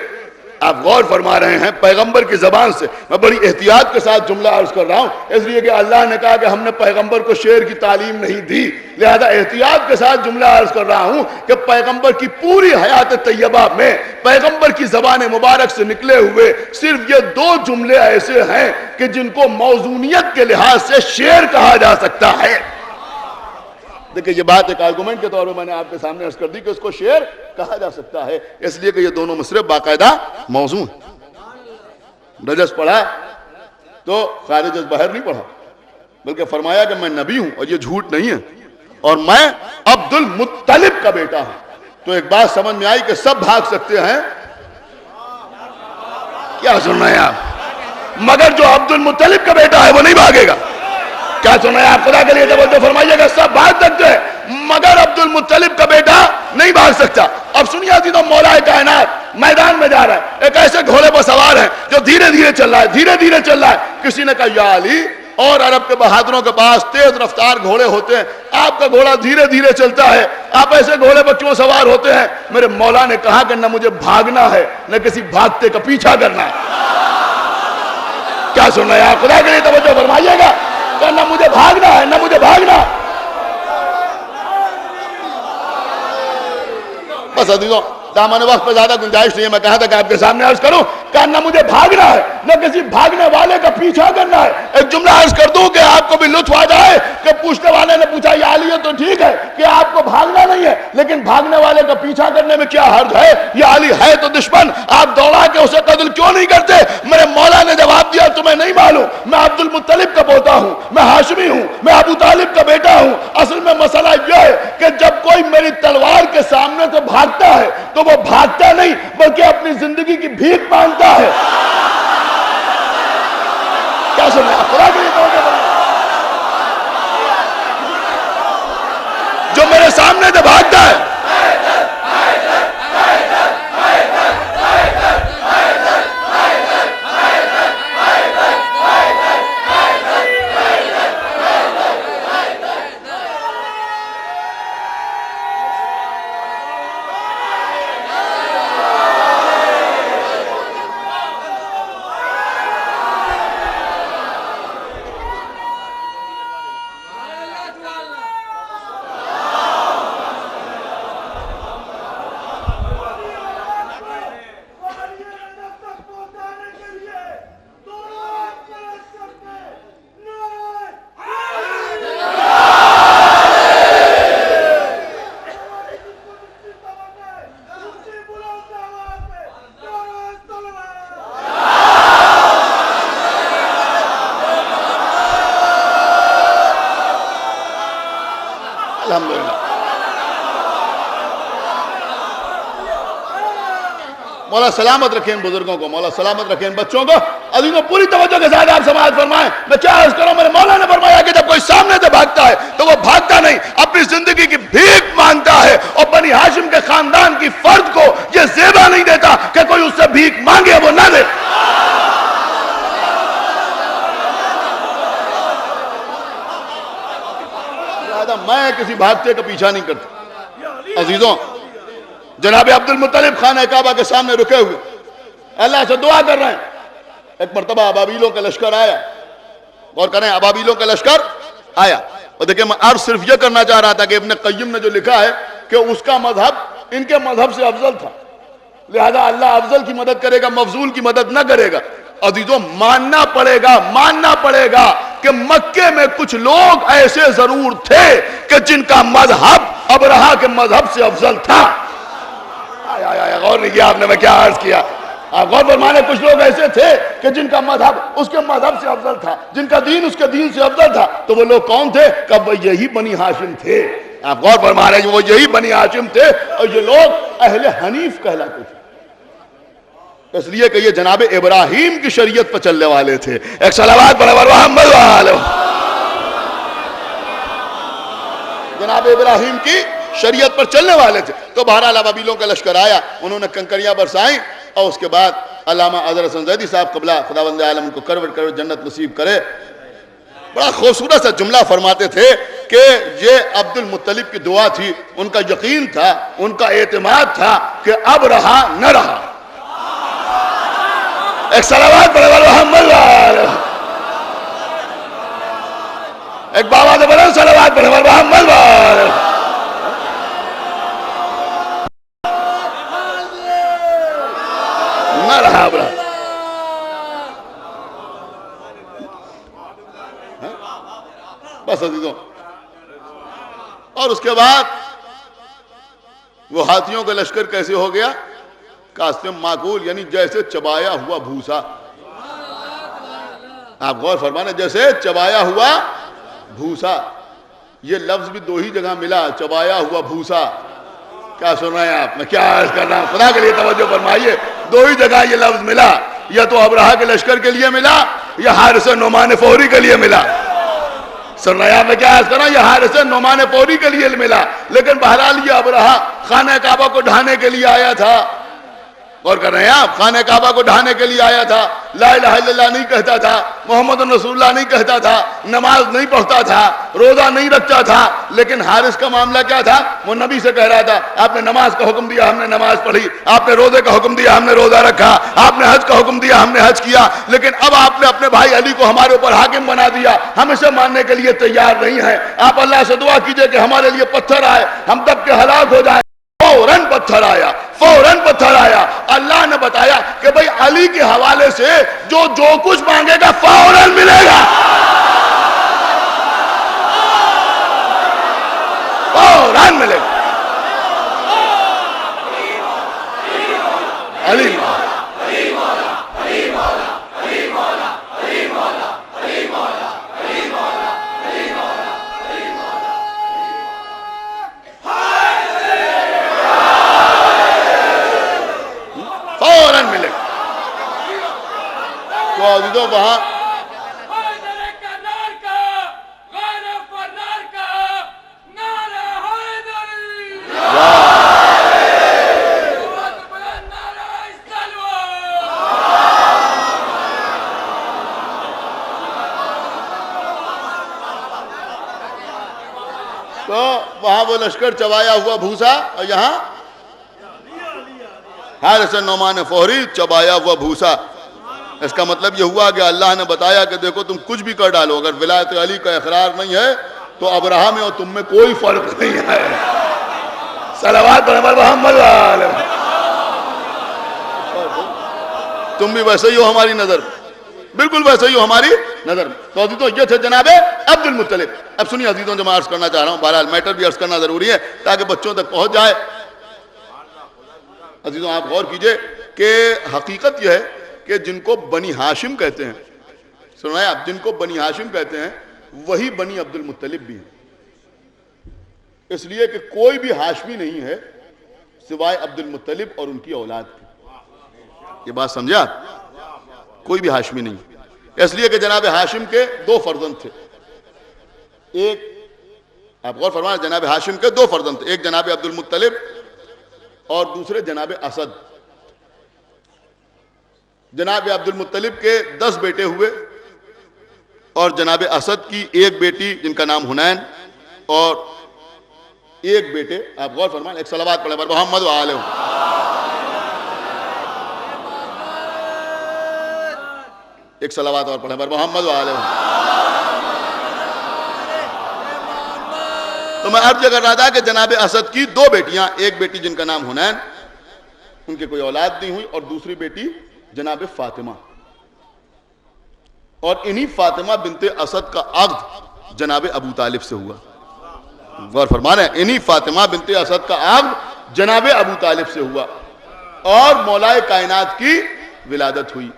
آپ غور فرما رہے ہیں، پیغمبر کی زبان سے میں بڑی احتیاط کے ساتھ جملہ عرض کر رہا ہوں، اس لیے کہ اللہ نے کہا کہ ہم نے پیغمبر کو شعر کی تعلیم نہیں دی، لہذا احتیاط کے ساتھ جملہ عرض کر رہا ہوں کہ پیغمبر کی پوری حیات طیبہ میں پیغمبر کی زبان مبارک سے نکلے ہوئے صرف یہ 2 جملے ایسے ہیں کہ جن کو موزونیت کے لحاظ سے شعر کہا جا سکتا ہے. دیکھیں یہ بات ایک آرگومنٹ کے طور پر میں نے آپ کے سامنے عرض کر دی کہ اس کو شعر کہا جا سکتا ہے، اس لیے کہ یہ دونوں مصرف باقاعدہ موزون. رجس پڑھا تو خارج از بحر نہیں پڑھا، بلکہ فرمایا کہ میں نبی ہوں اور یہ جھوٹ نہیں ہے، اور میں عبد المطلب کا بیٹا ہوں. تو ایک بات سمجھ میں آئی کہ سب بھاگ سکتے ہیں. کیا سن رہے ہیں آپ؟ مگر جو عبد المطلب کا بیٹا ہے وہ نہیں بھاگے گا. کیا سنا ہے آپ؟ خدا کے لیے توجہ فرمائیے گا. سب بھاگ سکتے ہیں مگر عبد المطلب کا بیٹا نہیں بھاگ سکتا. اب سنیے عزیزو، مولا کائنات میدان میں جا رہا ہے، ایک ایسے گھوڑے پر سوار ہے جو دھیرے دھیرے چل رہا ہے، دھیرے دھیرے چل رہا ہے. کسی نے کہا یا علی، اور عرب کے بہادروں کے پاس تیز رفتار گھوڑے ہوتے ہیں، آپ کا گھوڑا دھیرے دھیرے چلتا ہے، آپ ایسے گھوڑے پر کیوں سوار ہوتے ہیں؟ میرے مولا نے کہا کہ نہ مجھے بھاگنا ہے نہ کسی بھاگتے کا پیچھا کرنا ہے. کیا سن رہے ہیں آپ؟ خدا کے لیے توجہ فرمائیے گا. کہ نہ مجھے بھاگنا ہے نہ مجھے بھاگنا. بس عزیزوں، دامن وقت پہ زیادہ گنجائش نہیں ہے، میں کہا تھا کہ آپ کے سامنے عرض کروں کہ نہ مجھے بھاگنا ہے نہ کسی بھاگنے والے کا پیچھا کرنا ہے. ایک جملہ عرض کر دوں کہ آپ کو بھی لطف آ جائے کہ پوچھنے والے نے پوچھا یا علی تو ٹھیک ہے کہ آپ کو بھاگنا نہیں ہے، لیکن بھاگنے والے کا پیچھا کرنے میں کیا حرج ہے؟ یا علی ہے تو دشمن، آپ دوڑا کے اسے قتل کیوں نہیں کرتے؟ میرے مولا نے جواب دیا تمہیں نہیں معلوم، میں عبد المطلب کا پوتا ہوں، میں ہاشمی ہوں، میں ابو طالب کا بیٹا ہوں. اصل میں مسئلہ یہ ہے کہ جب کوئی میری تلوار کے سامنے سے بھاگتا ہے تو وہ بھاگتا نہیں بلکہ اپنی زندگی کی بھیک مانگتا ہے. کیا سن رہے ہیں؟ خدا کے لیے توجہ کریں. جو میرے سامنے سے بھاگتا ہے مولا سلامت رکھیں ان بزرگوں کو، مولا سلامت رکھیں ان بچوں کو. عزیزوں پوری توجہ کے ساتھ آپ سماعت فرمائیں. میں کیا عرض کروں، میرے مولا نے فرمایا کہ جب کوئی سامنے سے بھاگتا ہے تو وہ بھاگتا نہیں، اپنی زندگی کی بھیک مانگتا ہے. اور بنی ہاشم کے خاندان کی فرد کو یہ زیبا نہیں دیتا کہ کوئی اس سے بھیک مانگے وہ نہ دے. میں کسی بھاگتے کا پیچھا نہیں کرتا. عزیزوں، جناب عبد المطلب خانہ کعبہ کے سامنے رکے ہوئے اللہ سے دعا کر رہے ہیں. ایک مرتبہ ابابیلوں کا لشکر آیا. اور کریں، ابابیلوں کا لشکر آیا. اور دیکھیں، میں عرض صرف یہ کرنا چاہ رہا تھا کہ ابن قیم نے جو لکھا ہے کہ اس کا مذہب ان کے مذہب سے افضل تھا، لہذا اللہ افضل کی مدد کرے گا، مفضول کی مدد نہ کرے گا. عزیزوں، ماننا پڑے گا کہ مکے میں کچھ لوگ ایسے ضرور تھے کہ جن کا مذہب ابرہا کے مذہب سے افضل تھا. غور نہیں کیا آپ نے میں کیا عرض کیا؟ آپ غور فرمانے، کچھ لوگ ایسے تھے کہ جن کا مذہب اس کے مذہب سے افضل تھا، جن کا دین اس کے دین سے افضل تھا. تو وہ لوگ کون تھے؟ کہ وہ یہی بنی ہاشم تھے. آپ غور فرما رہے ہیں، وہ یہی بنی ہاشم تھے. اور یہ لوگ اہل حنیف کہلاتے تھے، اس لیے کہ یہ جناب ابراہیم کی شریعت پر چلنے والے تھے. ایک صلوات پڑھیں محمد وآلہ. جناب ابراہیم کی شریعت پر چلنے والے تھے. تو بہرحال ابابیلوں کا لشکر آیا، انہوں نے کنکریاں برسائیں. اور اس کے بعد علامہ اظہر حسن زیدی صاحب قبلہ خداوند عالم ان کو کروٹ جنت نصیب کرے، بڑا خوبصورت سا جملہ فرماتے تھے کہ یہ عبد المطلب کی دعا تھی، ان کا یقین تھا، ان کا اعتماد تھا کہ اب رہا نہ رہا. ایک صلوات پڑھے محمد وآلہ. ایک بابا سے بڑھے صلوات پڑھے محمد وآلہ. نہ رہا برا. بس عزیزوں، اور اس کے بعد وہ ہاتھیوں کا لشکر کیسے ہو گیا؟ قاسم معقول، یعنی جیسے چبایا ہوا بھوسا. آپ غور فرمانے، جیسے چبایا ہوا بھوسا. یہ لفظ بھی دو ہی جگہ ملا، چبایا ہوا بھوسا. کیا سن رہے ہیں آپ؟ میں کیا عرض کر رہا ہوں، خدا کے لیے توجہ فرمائیے. دو ہی جگہ یہ لفظ ملا. یا تو ابرہہ کے لشکر کے لیے ملا یا حارث نعمان فہری کے لیے ملا. سرنیا میں کیا عرض کرنا, یہ حارث نعمان فہری کے لیے ملا, لیکن بہرحال یہ ابرہہ خانہ کعبہ کو ڈھانے کے لیے آیا تھا. اور کر رہے ہیں آپ, خانہ کعبہ کو ڈھانے کے لیے آیا تھا, لا الہ الا اللہ نہیں کہتا تھا, محمد رسول اللہ نہیں کہتا تھا, نماز نہیں پڑھتا تھا, روزہ نہیں رکھتا تھا, لیکن حارث کا معاملہ کیا تھا, وہ نبی سے کہہ رہا تھا آپ نے نماز کا حکم دیا ہم نے نماز پڑھی, آپ نے روزے کا حکم دیا ہم نے روزہ رکھا, آپ نے حج کا حکم دیا ہم نے حج کیا, لیکن اب آپ نے اپنے بھائی علی کو ہمارے اوپر حاکم بنا دیا, ہم اسے ماننے کے لیے تیار نہیں ہیں. آپ اللہ سے دعا کیجئے کہ ہمارے لیے پتھر آئے, ہم دب کے ہلاک ہو جائیں. فوراً پتھر آیا, فوراً پتھر آیا. اللہ نے بتایا کہ بھئی علی کے حوالے سے جو کچھ مانگے گا فوراً ملے گا, فوراً ملے گا. علی فوراً ملے گا. تو عزیزوں وہاں وہ لشکر چبایا ہوا بھوسا, اور یہاں حارث نعمان فہری چبایا ہوا بھوسا. اس کا مطلب یہ ہوا کہ اللہ نے بتایا کہ دیکھو تم کچھ بھی کر ڈالو, اگر ولایت علی کا اقرار نہیں ہے تو ابرہہ میں اور تم میں کوئی فرق نہیں ہے. صلوات پر محمد علیہ, تم بھی ویسے ہی ہو ہماری نظر, بالکل ویسے ہی ہو ہماری نظر. تو عزیزوں یہ تھے جناب عبد المطلب. اب سنیے عزیزوں, جو میں عرض کرنا چاہ رہا ہوں, بہرحال میٹر بھی عرض کرنا ضروری ہے تاکہ بچوں تک پہنچ جائے. عزیزوں آپ غور کیجئے کہ حقیقت یہ ہے کہ جن کو بنی ہاشم کہتے ہیں, سنائے آپ, جن کو بنی ہاشم کہتے ہیں وہی بنی عبد المطلب بھی ہیں. اس لیے کہ کوئی بھی ہاشمی نہیں ہے سوائے عبد المطلب اور ان کی اولاد کی. یہ بات سمجھے آپ, کوئی بھی ہاشمی نہیں. اس لیے کہ جناب ہاشم کے دو فرزند تھے. ایک آپ غور فرمائیں, جناب ہاشم کے دو فرزند تھے, ایک جناب عبد المطلب اور دوسرے جناب اسد. جناب عبد المطلب کے 10 بیٹے ہوئے اور جناب اسد کی ایک بیٹی جن کا نام حنین اور ایک بیٹے. آپ غور فرمائیں, ایک صلوات پڑھیں پر محمد و آلہ. ایک صلوات اور پڑھیں پر محمد و آلہ. تو میں عرض کر رہا تھا کہ جناب اسد کی 2 بیٹیاں, ایک بیٹی جن کا نام حنین, ان کے کوئی اولاد نہیں ہوئی, اور دوسری بیٹی جناب فاطمہ. اور انہی فاطمہ بنت اسد کا عقد جناب ابو طالب سے ہوا. غور فرمانا ہے, انہی فاطمہ بنت اسد کا عقد جناب ابو طالب سے ہوا اور مولا کائنات کی ولادت ہوئی.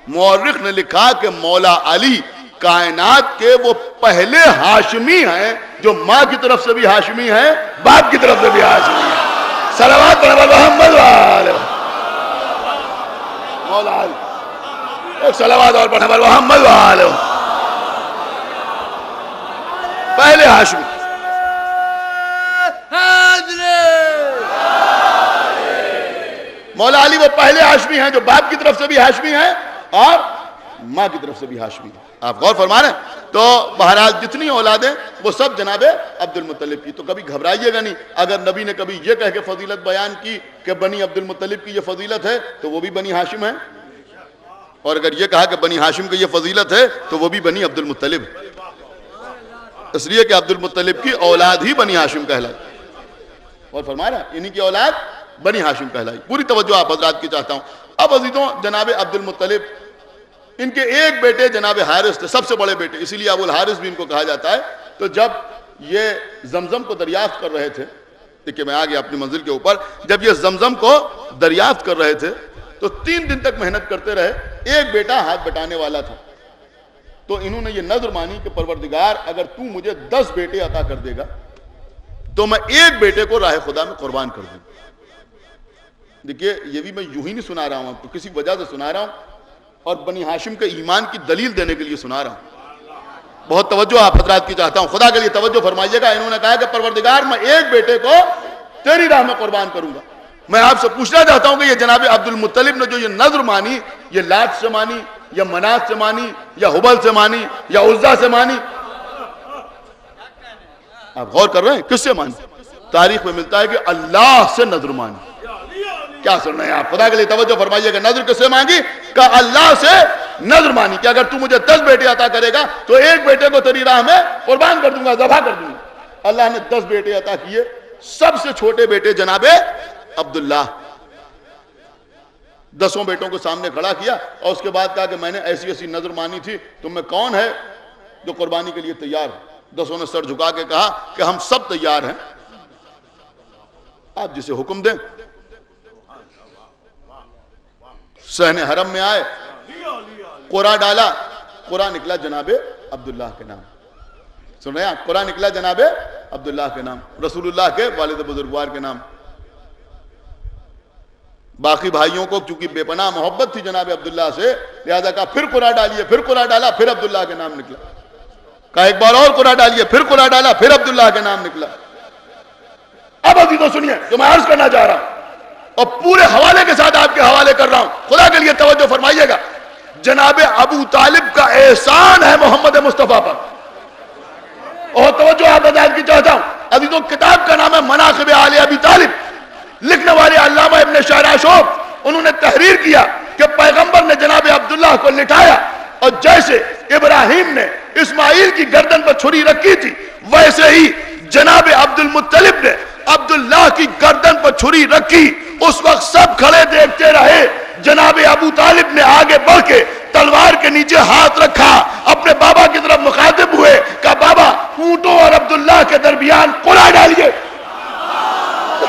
مورخ نے لکھا کہ مولا علی کائنات کے وہ پہلے ہاشمی ہیں جو ماں کی طرف سے بھی ہاشمی ہیں, باپ کی طرف سے بھی ہاشمی ہیں. صلوات پر محمد وآلہ. مولا علی, ایک صلوات اور پڑھیں پر محمد وآلہ. پہلے ہاشمی. مولا علی وہ پہلے ہاشمی ہیں جو باپ کی طرف سے بھی ہاشمی ہیں اور ماں کی طرف سے بھی ہاشمی ہیں. آپ غور فرما رہے ہیں. تو بہرحال جتنی اولادیں وہ سب جناب عبد المطلب کی. تو کبھی گھبرائیے گا نہیں اگر نبی نے کبھی یہ کہہ کے فضیلت بیان کی کہ بنی عبد المطلب کی یہ فضیلت ہے تو وہ بھی بنی ہاشم ہے, اور اگر یہ کہا کہ بنی ہاشم کی یہ فضیلت ہے تو وہ بھی بنی عبد المطلب. اس لیے کہ عبد المطلب کی اولاد ہی بنی ہاشم کہلائی. اور فرما رہا ہے انہی کی اولاد بنی ہاشم کہلائی. پوری توجہ آپ حضرات کی چاہتا ہوں. اب عزیزوں جناب عبد المطلب, ان کے ایک بیٹے جناب حارث تھے, سب سے بڑے بیٹے, اسی لیے ابو الحارث بھی ان کو کہا جاتا ہے. تو جب یہ زمزم کو دریافت کر رہے تھے, دیکھیں میں آ گیا اپنی منزل کے اوپر, جب یہ زمزم کو دریافت کر رہے تھے تو 3 دن تک محنت کرتے رہے. ایک بیٹا ہاتھ بٹانے والا تھا, تو انہوں نے یہ نظر مانی کہ پروردگار اگر تو مجھے 10 بیٹے عطا کر دے گا تو میں ایک بیٹے کو راہ خدا میں قربان کر دوں. دیکھیے یہ بھی میں یوں ہی نہیں سنا رہا ہوں, آپ کو کسی وجہ سے سنا رہا ہوں. اور بنی ہاشم کے ایمان کی دلیل دینے کے لیے سنا رہا ہوں. بہت توجہ آپ حضرات کی چاہتا ہوں, خدا کے لیے توجہ فرمائیے گا. انہوں نے کہا کہ پروردگار میں ایک بیٹے کو تیری راہ میں قربان کروں گا. میں آپ سے پوچھنا چاہتا ہوں کہ یہ جناب عبد المطلب نے جو یہ نذر مانی, یہ لات سے مانی یا منات سے مانی یا حبل سے مانی یا عزا سے مانی؟ آپ غور کر رہے ہیں کس سے مانی؟ تاریخ میں ملتا ہے کہ اللہ سے نذر مانی. کیا سن رہے ہیں آپ؟ خدا کے لیے توجہ فرمائیے گا. نذر کس سے مانگی؟ کہ اللہ سے نذر مانی کہ اگر تو مجھے 10 بیٹے عطا کرے گا تو ایک بیٹے کو تیری راہ میں قربان کر دوں گا, ذبح کر دوں گا. اللہ نے 10 بیٹے عطا کیے. سب سے چھوٹے بیٹے جناب عبداللہ, 10 بیٹوں کو سامنے کھڑا کیا اور اس کے بعد کہا کہ میں نے ایسی ایسی نذر مانی تھی, تم میں کون ہے جو قربانی کے لیے تیار ہے؟ 10 نے سر جھکا کے کہا کہ ہم سب تیار ہیں, آپ جسے حکم دیں. صحن حرم میں آئے, قرآن ڈالا, قرآن نکلا جناب عبداللہ کے نام. سن رہے ہیں آپ؟ قرآن نکلا جناب عبداللہ کے نام, رسول اللہ کے والد بزرگوار کے نام. باقی بھائیوں کو چونکہ بے پناہ محبت تھی جناب عبداللہ سے, لہذا کہا پھر قرآن ڈالیے. پھر قرآن ڈالا, پھر عبداللہ کے نام نکلا. کہا ایک بار اور قرآن ڈالیے, پھر قرآن ڈالا, پھر عبداللہ کے نام نکلا. اب عزیزوں سنیے جو میں عرض کرنا چاہ رہا ہوں اور پورے حوالے کے ساتھ آپ کے حوالے کر رہا ہوں, خدا کے لیے توجہ فرمائیے گا. جناب ابو طالب کا احسان ہے محمد مصطفیٰ پر, اور توجہ آپ حضرات کی چاہتا ہوں. عزیزوں کتاب کا نام ہے مناقب آل ابی طالب. لکھنے والے علامہ ابن شہراشوب, انہوں نے تحریر کیا کہ پیغمبر نے جناب عبداللہ کو لٹایا اور جیسے ابراہیم نے اسماعیل کی گردن پر چھری رکھی تھی ویسے ہی جناب عبد المطلب نے عبداللہ کی گردن پر چھری رکھی. اس وقت سب کھڑے دیکھتے رہے. جناب ابو طالب نے آگے بڑھ کے تلوار کے نیچے ہاتھ رکھا, اپنے بابا کی طرف مخاطب ہوئے, کہا بابا اونٹوں اور عبداللہ کے درمیان قرآن ڈالیے.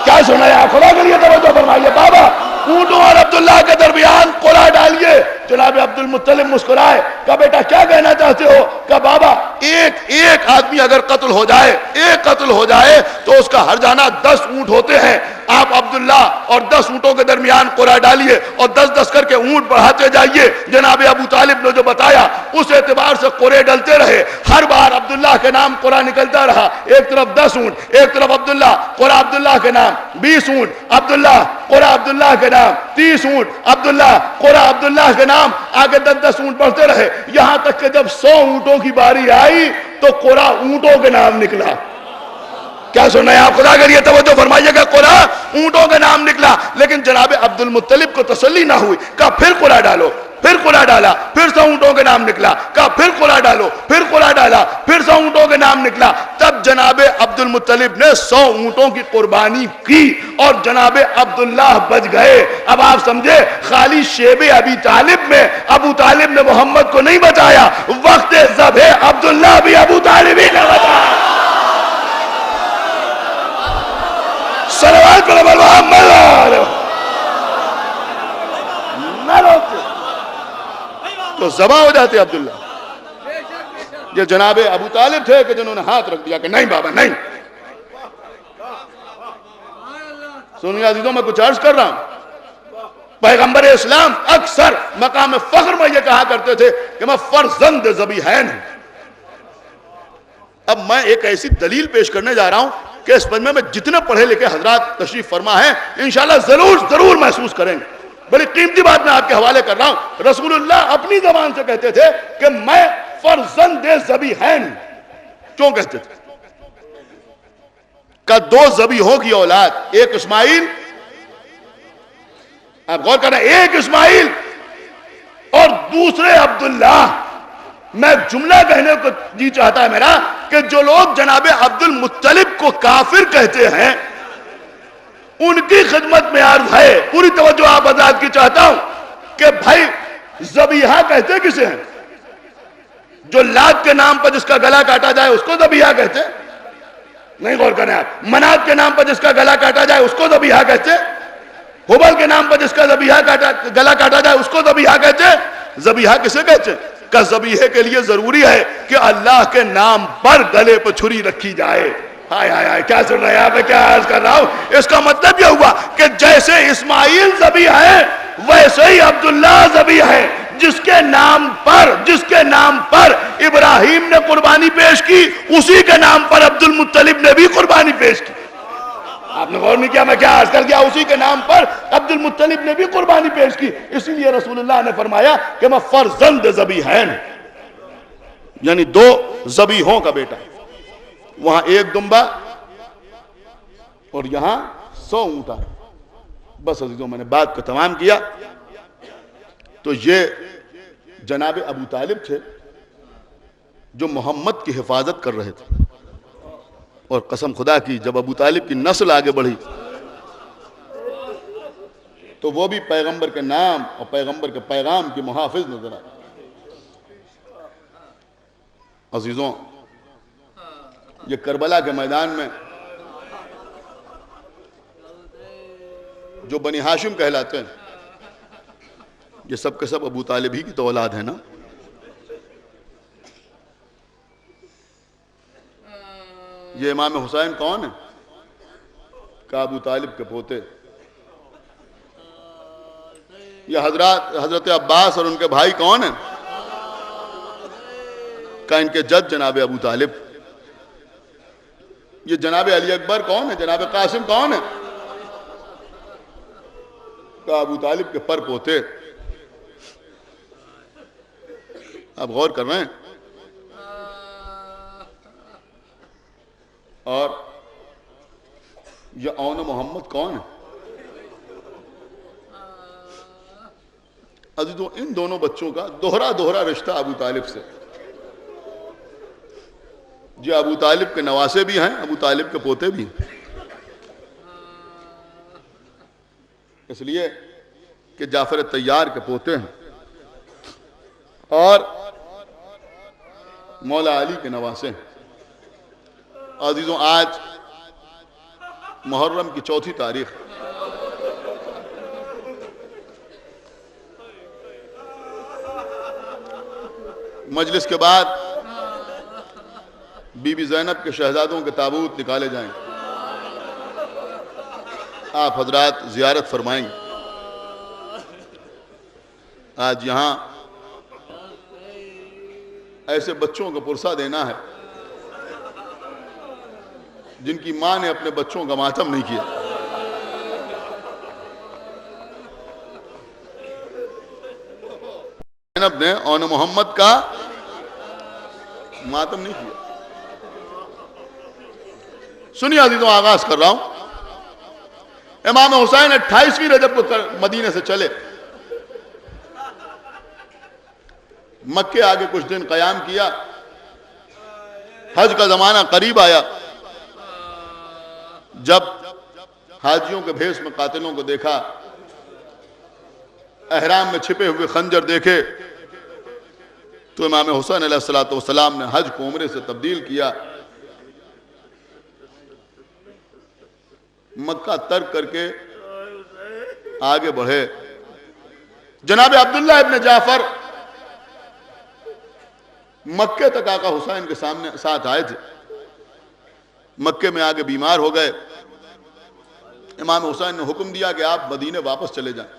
کیا سنا ہے؟ خدا کے لیے توجہ فرمائیے. بابا اونٹوں اور عبداللہ کے درمیان قرآن ڈالیے. جناب عبد المطلب مسکرائے, کہا بیٹا کیا کہنا چاہتے ہو؟ کہا بابا ایک آدمی اگر قتل ہو جائے, ایک قتل ہو جائے تو اس کا ہر جانا 10 اونٹ ہوتے ہیں. آپ عبداللہ اور 10 اونٹوں کے درمیان قرآن ڈالیے اور 10 کر کے اونٹ بڑھاتے جائیے. جناب ابو طالب نے جو بتایا اس اعتبار سے قرے ڈلتے رہے. ہر بار عبداللہ کے نام قرآن نکلتا رہا. ایک طرف 10 اونٹ, ایک طرف عبداللہ, قرآن عبداللہ کے نام 20 اونٹ, عبداللہ, قرآن عبداللہ کے نام 30 اونٹ, عبداللہ, قرآن عبداللہ کے نام. آگے 10 اونٹ بڑھتے رہے یہاں تک کہ جب 100 اونٹوں کی باری آئی تو قرآن اونٹوں کے نام نکلا. کیا سن رہے ہیں آپ؟ خدا کے لیے توجہ فرمائیے گا. قرآن اونٹوں کے نام نکلا. لیکن جناب عبد المطلب کو تسلی نہ ہوئی, کہا پھر قرآن ڈالو. پھر قرآن ڈالا, پھر 100 اونٹوں کے نام نکلا. کہا پھر قرآن ڈالو, پھر قرآن ڈالا, پھر 100 اونٹوں کے نام نکلا. تب جناب عبد المطلب نے 100 اونٹوں کی قربانی کی اور جناب عبداللہ بچ گئے. اب آپ سمجھے, خالی شیب ابی طالب میں ابو طالب نے محمد کو نہیں بچایا, وقت ذبح عبداللہ بھی ابو طالب ہی نے بچایا. صلوات پر محمد نہ روکتے تو ذبح ہو جاتے عبداللہ. یہ جناب ابو طالب تھے کہ جنہوں نے ہاتھ رکھ دیا کہ نہیں بابا نہیں. سنیے عزیزوں, میں کچھ عرض کر رہا ہوں. پیغمبر اسلام اکثر مقام فخر میں یہ کہا کرتے تھے کہ میں فرزند ذبیحین ہوں. اب میں ایک ایسی دلیل پیش کرنے جا رہا ہوں کہ اس مجمع میں جتنے پڑھے لکھے حضرات تشریف فرما ہیں انشاءاللہ ضرور محسوس کریں گے. بڑی قیمتی بات میں آپ کے حوالے کر رہا ہوں. رسول اللہ اپنی زبان سے کہتے تھے کہ میں فرزند ذبیحین. کیوں کہتے تھے؟ کہ 2 ذبیحوں کی اولاد, ایک اسماعیل, آپ غور کریں, ایک اسماعیل اور دوسرے عبداللہ. میں جملہ کہنے کو جی چاہتا ہے میرا کہ جو لوگ جناب عبد المطلب کو کافر کہتے ہیں ان کی خدمت میں عرض ہے, پوری توجہ آپ حضرات کی چاہتا ہوں کہ بھائی ذبیحہ کہتے کسے ہیں؟ جو لات کے نام پر جس کا گلا کاٹا جائے اس کو ذبیحہ کہتے نہیں. غور کریں آپ. منات کے نام پر جس کا گلا کاٹا جائے اس کو ذبیحہ کہتے. حبل کے نام پر جس کا گلا کاٹا جائے اس کو ذبیحہ کہتے. ذبیحہ کسے کہتے؟ ذبیحے کے لیے ضروری ہے کہ اللہ کے نام پر گلے پر چھری رکھی جائے. ہائے ہائے ہائے کیا سن رہے ہیں میں کیا عرض کر رہا ہوں؟ اس کا مطلب یہ ہوا کہ جیسے اسماعیل ذبیح ہے ویسے ہی عبداللہ ذبیح ہے، جس کے نام پر ابراہیم نے قربانی پیش کی اسی کے نام پر عبد المطلب نے بھی قربانی پیش کی۔ آپ نے غور نہیں کیا میں کیا عرض کر دیا؟ اسی کے نام پر عبد المطلب نے بھی قربانی پیش کی، اسی لیے رسول اللہ نے فرمایا کہ میں فرزند ذبیحین، یعنی دو ذبیحوں کا بیٹا، وہاں ایک دمبا اور یہاں 100 اونٹا۔ بس عزیزوں میں نے بات کو تمام کیا۔ تو یہ جناب ابو طالب تھے جو محمد کی حفاظت کر رہے تھے، اور قسم خدا کی جب ابو طالب کی نسل آگے بڑھی تو وہ بھی پیغمبر کے نام اور پیغمبر کے پیغام کی محافظ نظر آئے۔ عزیزوں، یہ کربلا کے میدان میں جو بنی ہاشم کہلاتے ہیں یہ سب کے سب ابو طالب ہی کی تو اولاد ہے نا۔ یہ امام حسین کون ہے؟ کہ ابو طالب کے پوتے۔ یہ حضرت عباس اور ان کے بھائی کون ہیں؟ کہ ان کے جد جناب ابو طالب۔ یہ جناب علی اکبر کون ہے؟ جناب قاسم کون ہے؟ کہ ابو طالب کے پر پوتے۔ آپ غور کر رہے ہیں؟ اور یہ اون محمد کون ہے؟ عزیزوں، ان دونوں بچوں کا دوہرا رشتہ ابو طالب سے۔ جو ابو طالب کے نواسے بھی ہیں، ابو طالب کے پوتے بھی ہیں، اس لیے کہ جعفر طیار کے پوتے ہیں اور مولا علی کے نواسے ہیں۔ عزیزوں، آج محرم کی 4 تاریخ، مجلس کے بعد بی بی زینب کے شہزادوں کے تابوت نکالے جائیں، آپ حضرات زیارت فرمائیں گے۔ آج یہاں ایسے بچوں کو پرسہ دینا ہے جن کی ماں نے اپنے بچوں کا ماتم نہیں کیا۔ زینب نے اون محمد کا ماتم نہیں کیا۔ سنیے عزیزوں، آغاز کر رہا ہوں۔ امام حسین 28ویں رجب کو مدینے سے چلے، مکے آگے کچھ دن قیام کیا، حج کا زمانہ قریب آیا، جب حاجیوں کے بھیس میں قاتلوں کو دیکھا، احرام میں چھپے ہوئے خنجر دیکھے، تو امام حسین علیہ السلام نے حج کو عمرے سے تبدیل کیا، مکہ ترک کر کے آگے بڑھے۔ جناب عبداللہ ابن جعفر مکے تک آقا حسین کے ساتھ آئے تھے، مکے میں آگے بیمار ہو گئے۔ امام حسین نے حکم دیا کہ آپ مدینے واپس چلے جائیں۔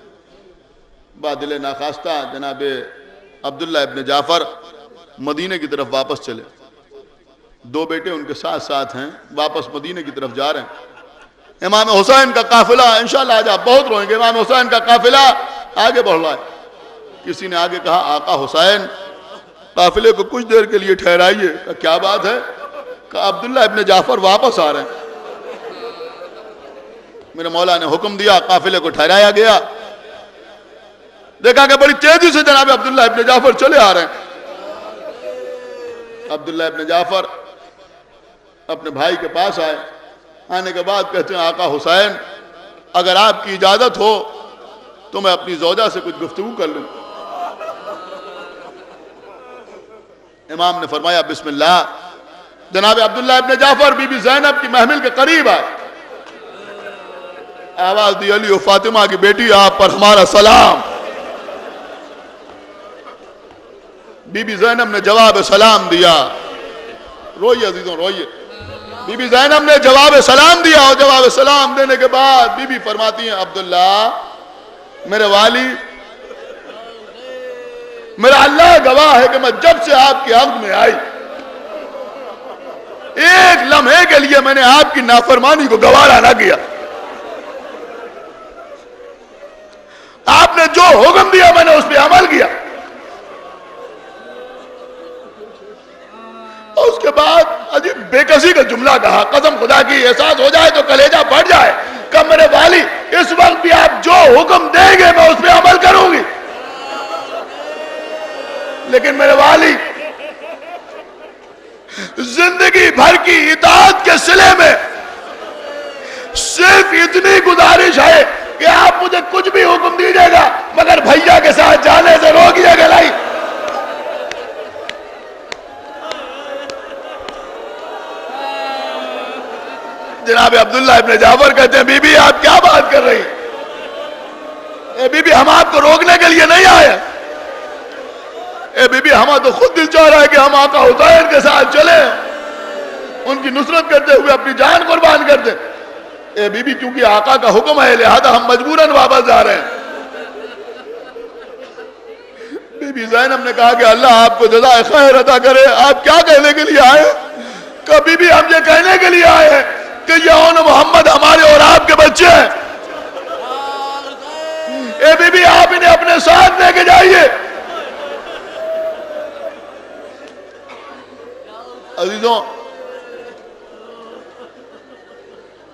بادل ناخواستہ جناب عبداللہ ابن جعفر مدینے کی طرف واپس چلے، 2 بیٹے ان کے ساتھ ہیں، واپس مدینے کی طرف جا رہے ہیں۔ امام حسین کا قافلہ، انشاءاللہ آج آپ بہت روئیں گے، امام حسین کا قافلہ آگے بڑھ رہا ہے۔ کسی نے آگے کہا آقا حسین قافلے کو کچھ دیر کے لیے ٹھہرائیے۔ کیا بات ہے؟ کہ عبداللہ ابن جعفر واپس آ رہے ہیں۔ میرے مولا نے حکم دیا، قافلے کو ٹھہرایا گیا، دیکھا کہ بڑی تیزی سے جناب عبداللہ ابن جعفر چلے آ رہے ہیں۔ عبداللہ ابن جعفر اپنے بھائی کے پاس آئے، آنے کے بعد کہتے ہیں آقا حسین اگر آپ کی اجازت ہو تو میں اپنی زوجہ سے کچھ گفتگو کر لوں۔ امام نے فرمایا بسم اللہ۔ جناب عبداللہ ابن جعفر بی بی زینب کی محمل کے قریب آئے، آواز دی علی و فاطمہ کی بیٹی آپ پر ہمارا سلام۔ بی بی زینب نے جواب سلام دیا۔ روئیے عزیزوں روئیے۔ بی بی زینب نے جواب سلام دیا، اور جواب سلام دینے کے بعد بی بی فرماتی ہیں عبداللہ میرے والی، میرا اللہ گواہ ہے کہ میں جب سے آپ کی عقد میں آئی ایک لمحے کے لیے میں نے آپ کی نافرمانی کو گوارا نہ کیا، آپ نے جو حکم دیا میں نے اس پہ عمل کیا۔ اور اس کے بعد عجیب بے کسی کا جملہ کہا، قسم خدا کی احساس ہو جائے تو کلیجہ پھٹ جائے، کہ میرے والی اس وقت بھی آپ جو حکم دیں گے میں اس پہ عمل کروں گی، لیکن میرے والی زندگی بھر کی اطاعت کے صلے میں صرف اتنی گزارش ہے کہ آپ مجھے کچھ بھی حکم دیجیے گا مگر بھیا کے ساتھ جانے سے روکیے گا نہیں۔ جناب عبداللہ ابن جعفر کہتے ہیں بی بی آپ کیا بات کر رہی ہیں؟ اے بی بی ہم آپ کو روکنے کے لیے نہیں آئے، اے بی بی ہمیں تو خود دل چاہ رہا ہے کہ ہم آقا حسین کے ساتھ چلیں، ان کی نصرت کرتے ہوئے اپنی جان قربان کر دیں۔ اے بی بی کیونکہ آقا کا حکم ہے لہذا ہم مجبوراً واپس جا رہے ہیں۔ بی بی زینب نے کہا کہ اللہ آپ کو جزائے خیر عطا کرے، آپ کیا کہنے کے لیے آئے؟ کہ بی بی ہم یہ کہنے کے لیے آئے ہیں کہ یہ اون محمد ہمارے اور آپ کے بچے ہیں، اے بی بی آپ انہیں اپنے ساتھ لے کے جائیے۔ عزیزوں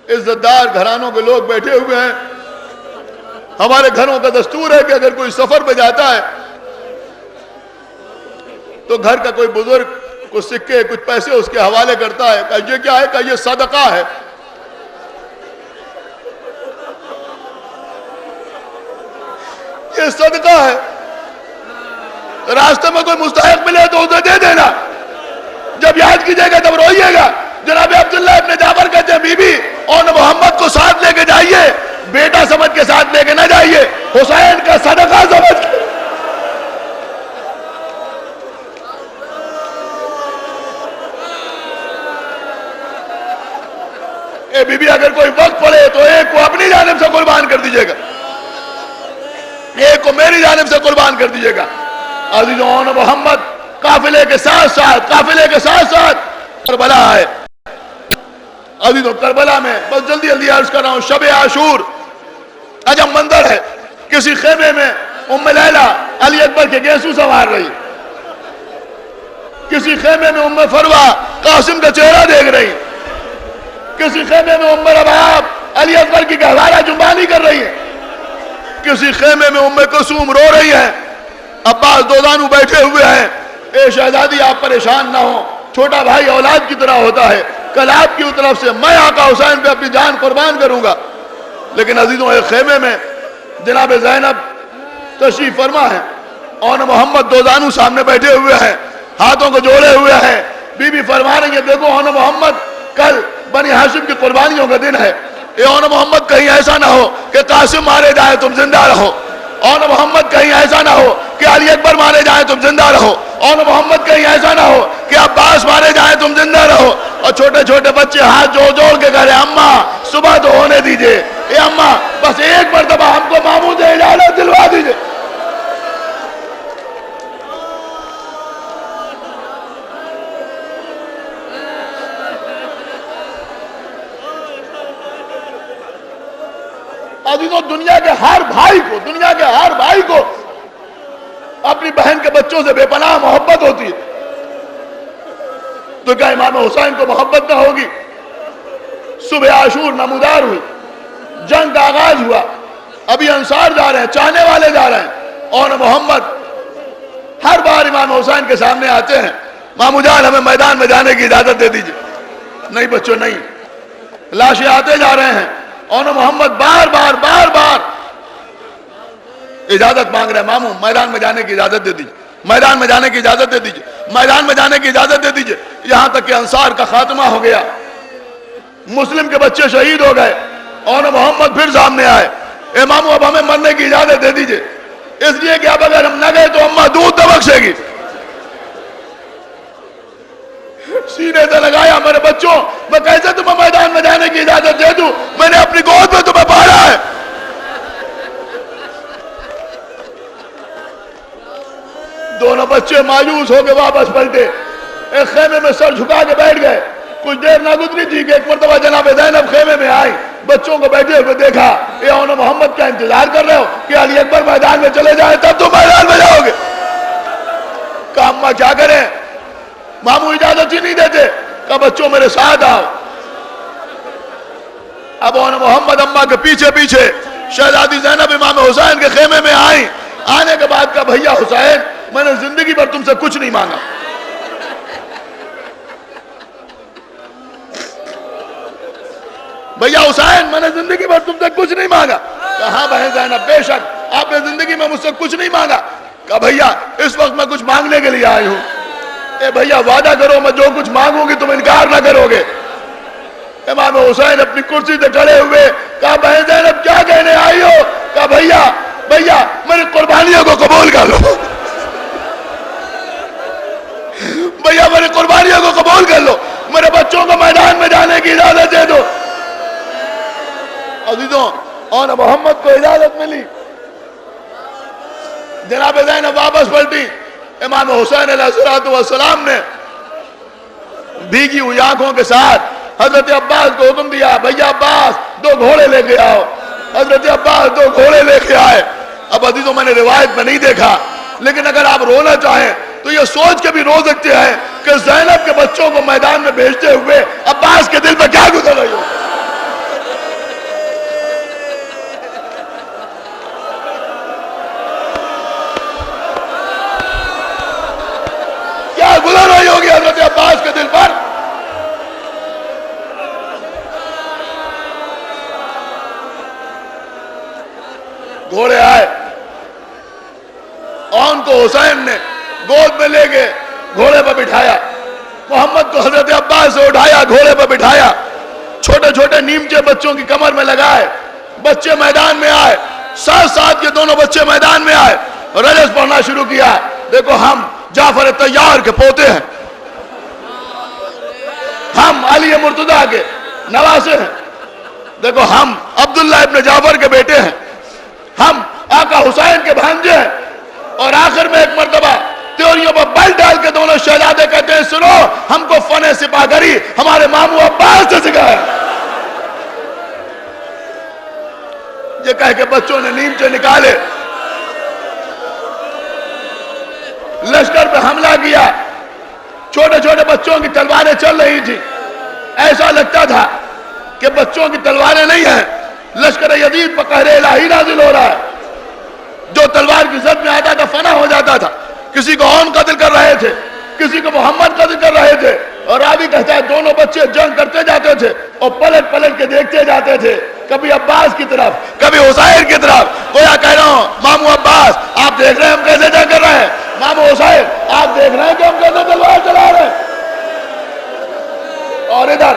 عزت دار گھرانوں کے لوگ بیٹھے ہوئے ہیں، ہمارے گھروں کا دستور ہے کہ اگر کوئی سفر پہ جاتا ہے تو گھر کا کوئی بزرگ کچھ سکے کچھ پیسے اس کے حوالے کرتا ہے، کہ یہ کیا ہے؟ کہ یہ صدقہ ہے۔ یہ صدقہ ہے، راستے میں کوئی مستحق ملے تو اسے دے دینا، جب یاد کیجئے گا تب روئیے گا۔ جناب عبداللہ ابن جعفر کہتے ہیں بی بی اون محمد کو ساتھ لے کے جائیے، بیٹا سمجھ کے ساتھ لے کے نہ جائیے، حسین کا صدقہ سمجھ کے۔ اے بی بی اگر کوئی وقت پڑے تو ایک کو اپنی جانب سے قربان کر دیجئے گا، ایک کو میری جانب سے قربان کر دیجئے گا۔ عزیزوں اون محمد قافلے کے ساتھ ساتھ کربلا آئے۔ عزیزوں کربلا میں بس جلدی عرض کر رہا ہوں، شب عاشور عجب منظر ہے، کسی خیمے میں ام لیلہ علی اکبر کے گیسو سنوار رہی، کسی خیمے میں ام فروہ قاسم کا چہرہ دیکھ رہی، کسی خیمے میں ام رباب علی اکبر کی گہوارہ جنبانی کر رہی ہے، کسی خیمے میں ام کلثوم رو رہی ہے، عباس دوزانو بیٹھے ہوئے ہیں۔ اے شہزادی آپ پریشان نہ ہوں، چھوٹا بھائی اولاد کی طرح ہوتا ہے، کل آپ کی طرف سے میں آقا حسین پہ اپنی جان قربان کروں گا۔ لیکن عزیزوں ایک خیمے میں جناب زینب تشریف فرما ہے، اون محمد دوزانو سامنے بیٹھے ہوئے ہیں، ہاتھوں کو جوڑے ہوئے ہیں، بی بی فرما رہی ہے دیکھو اون محمد کل بنی ہاشم کی قربانیوں کا دن ہے، اے اون محمد کہیں ایسا نہ ہو کہ قاسم مارے جائے تم زندہ رہو، اون محمد کہیں ایسا نہ ہو کہ علی اکبر مارے جائیں تم زندہ رہو، اون محمد کہیں ایسا نہ ہو کہ عباس مارے جائیں تم زندہ رہو۔ اور چھوٹے چھوٹے بچے ہاتھ جوڑ کے کہہ رہے ہیں اماں صبح تو ہونے دیجئے، اے اماں بس ایک مرتبہ ہم کو ماموں سے اجازت دلوا دیجئے۔ عزیزوں دنیا کے ہر بھائی کو اپنی بہن کے بچوں سے بے پناہ محبت ہوتی ہے، تو کیا امام حسین کو محبت نہ ہوگی؟ صبح عاشور نمودار ہوئی، جنگ کا آغاز ہوا، ابھی انصار جا رہے ہیں، چاہنے والے جا رہے ہیں، اور محمد ہر بار امام حسین کے سامنے آتے ہیں، مامو جان ہمیں میدان میں جانے کی اجازت دے دیجئے۔ نہیں بچوں نہیں، لاشیں آتے جا رہے ہیں، اور محمد بار بار اجازت مانگ رہے ہیں، مامو میدان میں جانے کی اجازت دے دیجئے، میدان میں جانے کی اجازت دے دیجئے، میدان میں جانے کی اجازت دے دیجئے۔ یہاں تک کہ انصار کا خاتمہ ہو گیا، مسلم کے بچے شہید ہو گئے، اور محمد پھر سامنے آئے، اے مامو اب ہمیں مرنے کی اجازت دے دیجئے، اس لیے کہ اب اگر ہم نہ گئے تو اماں دودھ نہ بخشے گی۔ سینے سے لگایا میرے بچوں میں کیسے تمہیں میدان میں جانے کی اجازت دے دوں؟ میں نے اپنی گود میں تمہیں پالا ہے۔ دونوں بچے مایوس ہو کے واپس پلٹے، ایک خیمے میں سر جھکا کے بیٹھ گئے۔ کچھ دیر نہ گزری تھی کہ ایک مرتبہ جناب زینب خیمے میں آئی، بچوں کو بیٹھے ہوئے دیکھا، یہ اون محمد کا انتظار کر رہے ہو کہ علی اکبر میدان میں چلے جائیں تب تم میدان میں جاؤ گے؟ کہا اماں کیا کریں؟ ماموں اجازت ہی نہیں دیتے۔ کہا بچوں میرے ساتھ آؤ۔ اب اون محمد اماں کے پیچھے پیچھے شہزادی زینب امام حسین کے خیمے میں آئیں۔ آنے کے بعد کہا بھیا حسین، میں نے زندگی بھر تم سے کچھ نہیں مانگا، بھیا حسین میں نے زندگی بھر تم سے کچھ نہیں مانگا۔ کہا بہن زینب بے شک آپ نے زندگی میں مجھ سے کچھ نہیں مانگا۔ کہا بھیا اس وقت میں کچھ مانگنے کے لیے آئی ہوں۔ اے بھیا وعدہ کرو میں جو کچھ مانگوں گی تم انکار نہ کرو گے۔ امام حسین اپنی کرسی سے کھڑے ہوئے، کہا بہن زینب کیا کہنے آئی ہو؟ کہا بھیا میری قربانیوں کو قبول کر لو، بھیا میری قربانیوں کو قبول کر لو، میرے بچوں کو میدان میں جانے کی اجازت دے دو۔ عزیزوں اور محمد کو اجازت ملی، جناب زینب واپس پلٹی۔ امام حسین علیہ السلام نے بھیگی ہوئی آنکھوں کے ساتھ حضرت عباس کو حکم دیا، بھیا عباس 2 گھوڑے لے کے آؤ۔ حضرت عباس 2 گھوڑے لے کے آئے۔ اب عزیزوں میں نے روایت میں نہیں دیکھا، لیکن اگر آپ رونا چاہیں تو یہ سوچ کے بھی رو سکتے ہیں کہ زینب کے بچوں کو میدان میں بھیجتے ہوئے عباس کے دل پہ کیا گزر رہی ہو۔ کیا گزر رہی ہوگی حضرت عباس کے دل پر؟ گھوڑے آئے، اون کو حسین نے گود میں لے کے گھوڑے پر بٹھایا، محمد کو حضرت عباس سے اٹھایا، گھوڑے پر بٹھایا، چھوٹے چھوٹے نیمچے بچوں کی کمر میں لگائے، بچے میدان میں آئے، ساتھ ساتھ یہ دونوں بچے میدان میں آئے، رجز پڑھنا شروع کیا۔ دیکھو ہم جعفر طیار کے پوتے ہیں، ہم علی مرتضیٰ کے نواسے ہیں، دیکھو ہم عبداللہ ابن جعفر کے بیٹے ہیں، ہم آقا حسین کے بھانجے ہیں۔ اور آخر میں ایک مرتبہ تیوریوں پر بل ڈال کے دونوں شہزادے کہتے ہیں سنو ہم کو فن سپاہگری ہمارے ماموں عباس سے سکھایا۔ یہ کہہ کے بچوں نے نیمچے نکالے، لشکر پہ حملہ کیا، چھوٹے چھوٹے بچوں کی تلواریں چل رہی تھی، ایسا لگتا تھا کہ بچوں کی تلواریں نہیں ہیں، لشکر یزید پر قہر الہی نازل ہو رہا ہے۔ جو تلوار کی زد میں آتا تھا فنا ہو جاتا تھا، کسی کو اون قتل کر رہے تھے، کسی کو محمد قتل کر رہے تھے، اور راوی کہتا ہے دونوں بچے جنگ کرتے جاتے تھے اور پلٹ پلٹ کے دیکھتے جاتے تھے، کبھی عباس کی طرف کبھی حسین کی طرف۔ گویا کہہ رہا ہوں ماموں عباس آپ دیکھ رہے ہیں ہم کیسے جنگ کر رہے ہیں، ماموں حسین آپ دیکھ رہے ہیں کہ ہم کیسے تلوار چلا رہے ہیں۔ اور ادھر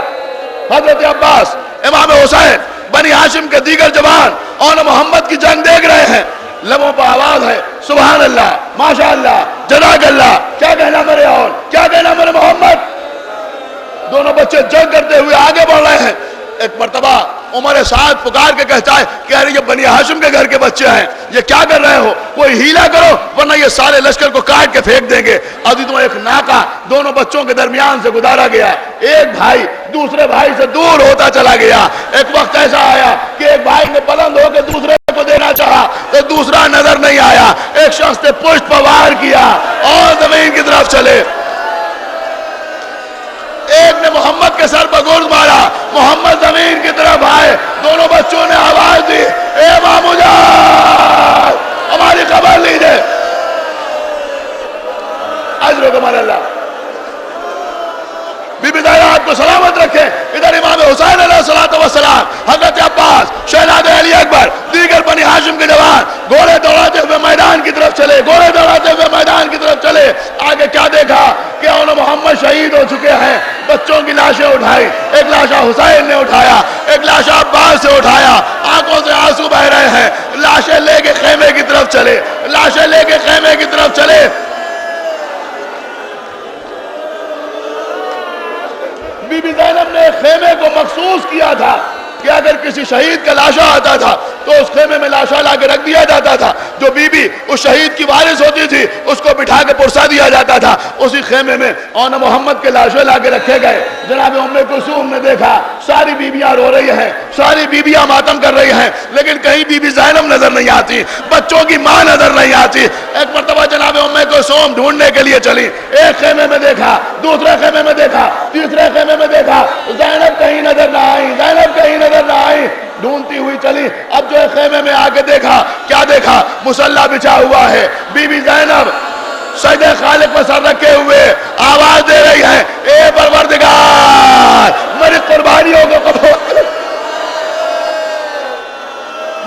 حضرت عباس امام حسین بنی ہاشم کے دیگر جوان اور محمد کی جنگ دیکھ رہے ہیں، لبوں پر آواز ہے سبحان اللہ، ماشاءاللہ، جزاک اللہ، کیا کہنا میرے اور کیا کہنا میرے محمد۔ دونوں بچے جنگ کرتے ہوئے آگے بڑھ رہے ہیں۔ ایک مرتبہ عمر سعد پکار کے کہتا ہے کہ ارے یہ بنی ہاشم کے گھر کے بچے ہیں، یہ کیا کر رہے ہو، کوئی ہیلا کرو ورنہ یہ سارے لشکر کو کاٹ کے پھینک دیں گے۔ عزیزوں ایک ناکہ دونوں بچوں کے درمیان سے گزارا گیا، ایک بھائی دوسرے بھائی سے دور ہوتا چلا گیا۔ ایک وقت ایسا آیا کہ ایک بھائی نے بلند ہو کے دوسرے کو دینا چاہا تو دوسرا نظر نہیں آیا، ایک شخص نے پشت پر وار کیا اور زمین کی طرف چلے، ایک نے محمد کے سر پر گرز مارا، محمد زمین کی طرف آئے، دونوں بچوں نے آواز دی اے مامو جان ہماری خبر لیجئے، اجر و کمال اللہ بی بی زہرا آپ کو سلامت رکھے۔ ادھر امام حسین علیہ السلام، حضرت عباس، شہزادہ علی اکبر، دیگر بنی ہاشم کے جوان گھوڑے دوڑاتے ہوئے میدان کی طرف چلے، گھوڑے دوڑاتے ہوئے میدان کی طرف چلے۔ آگے کیا دیکھا کہ انہوں محمد شہید ہو چکے ہیں، بچوں کی لاشیں اٹھائی، ایک لاشا حسین نے اٹھایا، ایک لاشا عباس سے اٹھایا، آنکھوں سے آنسو بہ رہے ہیں، لاشیں لے کے خیمے کی طرف چلے، لاشیں لے کے خیمے کی طرف چلے۔ بی بی زینب نے خیمے کو مخصوص کیا تھا کہ اگر کسی شہید کا لاشا آتا تھا تو اس خیمے میں لاشا لا کے رکھ دیا جاتا تھا. جو بی بی اس شہید کی وارث ہوتی تھی اس کو بٹھا کے پرسا دیا جاتا تھا. اسی خیمے میں آن محمد کے لاشے لا کے رکھے گئے. جناب ام کلثوم نے دیکھا ساری بیویاں رو رہی ہیں, ساری بیویاں ماتم کر رہی ہیں, لیکن کہیں بی بی زینب نظر نہیں آتی, بچوں کی ماں نظر نہیں آتی. ایک مرتبہ جناب ام کلثوم ڈھونڈنے کے لیے چلی. ایک خیمے میں دیکھا, دوسرے خیمے میں دیکھا, تیسرے خیمے میں دیکھا, زینب کہیں نظر نہ آئی, زینب کہیں نظر نہ آئی. ڈھونڈتی ہوئی چلی. اب جو خیمے میں آ کے دیکھا, کیا دیکھا؟ مصلی بچھا ہوا ہے. بی بی زینب سجدہ خالق پر سر رکھے ہوئے آواز دے رہی ہے, اے پروردگار میری قربانیوں کو قبول,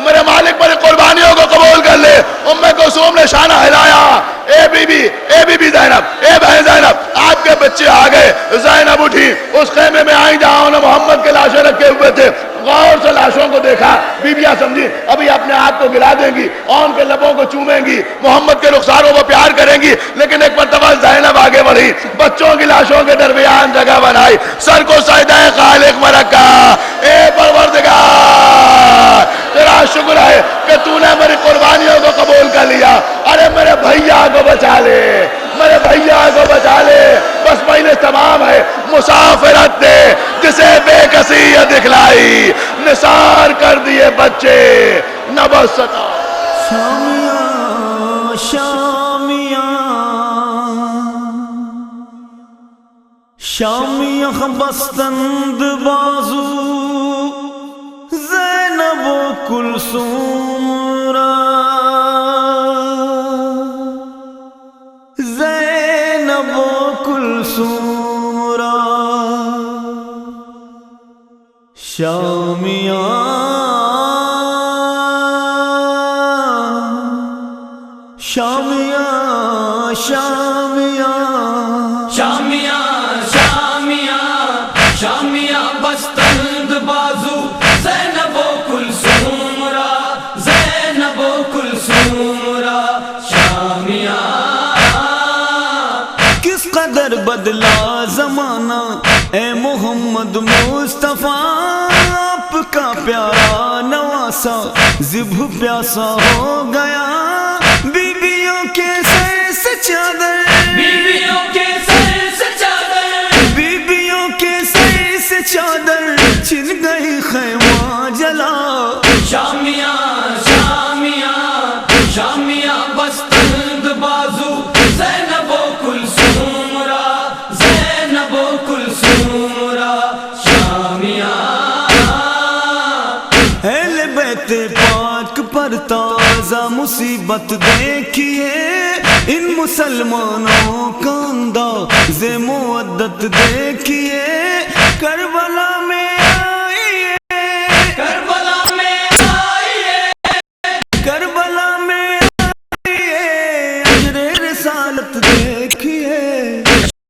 میرے مالک میری قربانیوں کو قبول کر لے. ام کلثوم نے شانہ ہلایا, اے بی بی زینب, اے بہن زینب, آپ کے بچے آ گئے. زینب اٹھی, اس خیمے میں آئی جہاں انہوں محمد کے لاشیں رکھے ہوئے تھے. غور سے لاشوں کو دیکھا. بیویاں سمجھی ابھی اپنے ہاتھ کو گرا دیں گی, اور ان کے لبوں کو چومیں گی, محمد کے رخساروں کو پیار کریں گی. لیکن ایک مرتبہ زینب آگے بڑھی, بچوں کی لاشوں کے درمیان جگہ بنائی, سر کو سجدہ خالق میں رکھا. اے پروردگار تیرا شکر ہے کہ تو نے میری قربانیوں کو قبول کر لیا. ارے میرے بھیا کو بچا لے, میرے بھیا کو بچا لے. بس مجلس تمام ہے. مسافرت نے جسے بے کسیت دکھلائی, نثار کر دیے بچے نہ بس سکا. شامیاں شامیاں شامیاں بستند بازو زینب و کلثوم را, زینب و کلثوم را. شامیاں شامیاں شامیاں شامیاں شامیاں شامیاں بستند بازو زینب و کلثوم را, زینب و کلثوم را. شامیاں کس قدر بدلا زمانہ اے محمد مصطفیٰ, آپ کا پیارا نواسا ذبح پیاسا ہو گیا. بیویوں کے سر سے چادر, بیویوں کے سر سے چادر, بیویوں کے سر سے چادر چھن گئی خیمہ جلا. شامیاں شامیاں شامیاں بستند بازو زینب و کلثوم را, زینب و کلثوم را. شامیاں اہل بیت پاک پر تازہ مصیبت دیکھیے, ان مسلمانوں کا انداز مودت دیکھیے. کربلا میں آئیے, کربلا میں آئیے, کربلا میں آئیے, اجر رسالت دیکھیے.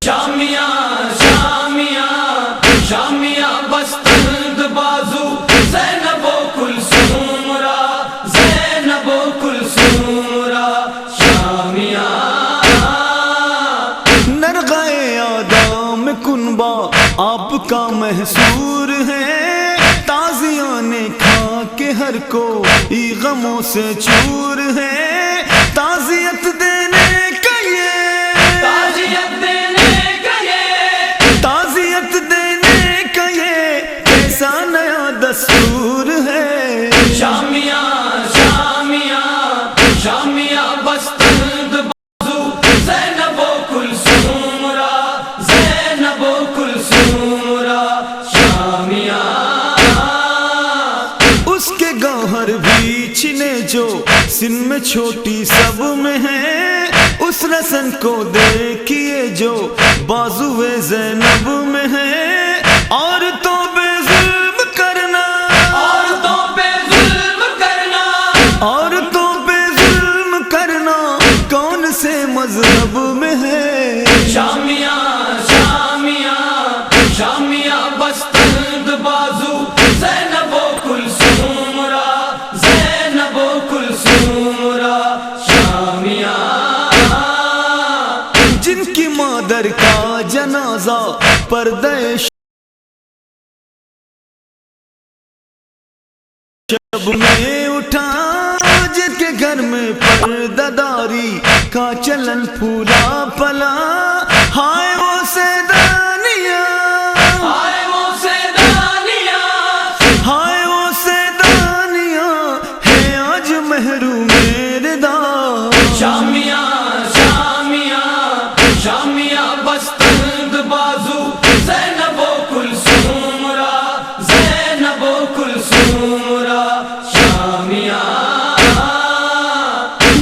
شامیاں شامیاں شامیاں بستند بازو زینب و کلثوم را, زینب و کلثوم را. شامیاں نرغائے آدم کنبا آپ کا محصور ہے, تازیان کھا کے ہر کوئی غموں سے چور ہے. تعزیت دینے کا یہ, تعزیت دینے کا یہ, تعزیت دینے کا یہ کیسا نیا دستور ہے. شامیاں شامیاں شامیاں بستند بازو زینب و کلثوم را, زینب و کلثوم را. شامیاں اس کے گوہر بھی چھنے جو سن میں چھوٹی سب میں ہے, اس رسن کو دیکھیے جو بازوے زینب میں ہے. اور تو بے ظلم کرنا, عورتوں پہ ظلم کرنا, اور تو بے ظلم کرنا کون سے مذہب میں ہے. شامیاں شامیاں شامیاں بستند بازو زینب و کلثوم را, زینب و کلثوم را. شامیاں جن کی مادر کا جنازہ پردہ شب میں اٹھا جن کے گھر میں پردہ داری کا چلن پھولا پلا، ہائے وہ سیدانیاں، آئے وہ سیدانیاں، ہائے وہ سیدانیاں ہے آج محروم ردا۔ شامیاں شامیاں شامیاں بستند بازو، زینب و کلثوم را، زینب و کلثوم را، شامیاں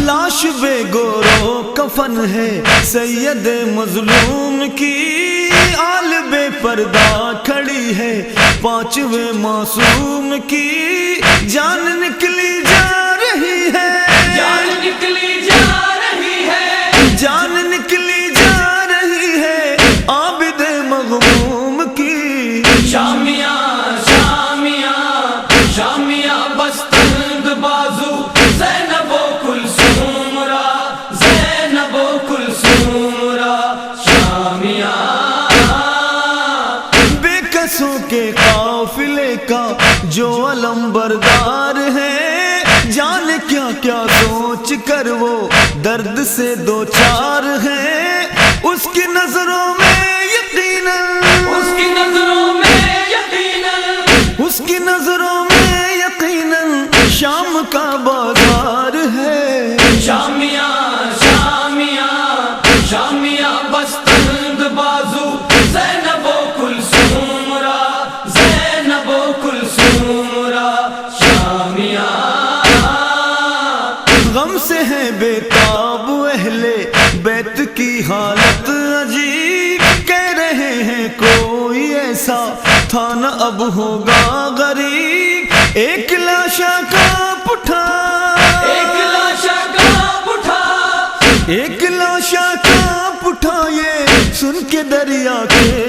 لاش بے گورو کفن ہے سید مظلوم کی، آل بے پردہ کھڑی ہے پانچویں معصوم کی، جان نکلی جا رہی ہے، جان نکلی جا رہی ہے، جان نکلی جا رہی ہے عابد مغموم کی۔ شامیاں شامیاں شامیاں بستند بازو، زینب و کلثوم را، زینب و کلثوم را، شامیاں بے کسوں کے قافلے کا جو علم بردار ہے، جانے کیا کیا سوچ کر وہ درد سے دو چار ہے، اس کی نظروں میں یقیناً، اس کی نظروں میں یقیناً، اس کی نظروں میں یقیناً شام کا بازار ہے۔ شامیاں شامیاں شامیاں بستند بازو، زینب و کلثوم را، زینب و کلثوم را، شامیاں غم سے ہے بے تاب اہل بیت کی حالت عجیب، کہہ رہے ہیں کوئی ایسا تھا نہ اب ہوگا غریب، ایک لاشا کا پٹھا، ایک لاشا کا اٹھا، ایک لاشا کا پٹھا یہ سن کے دریا کے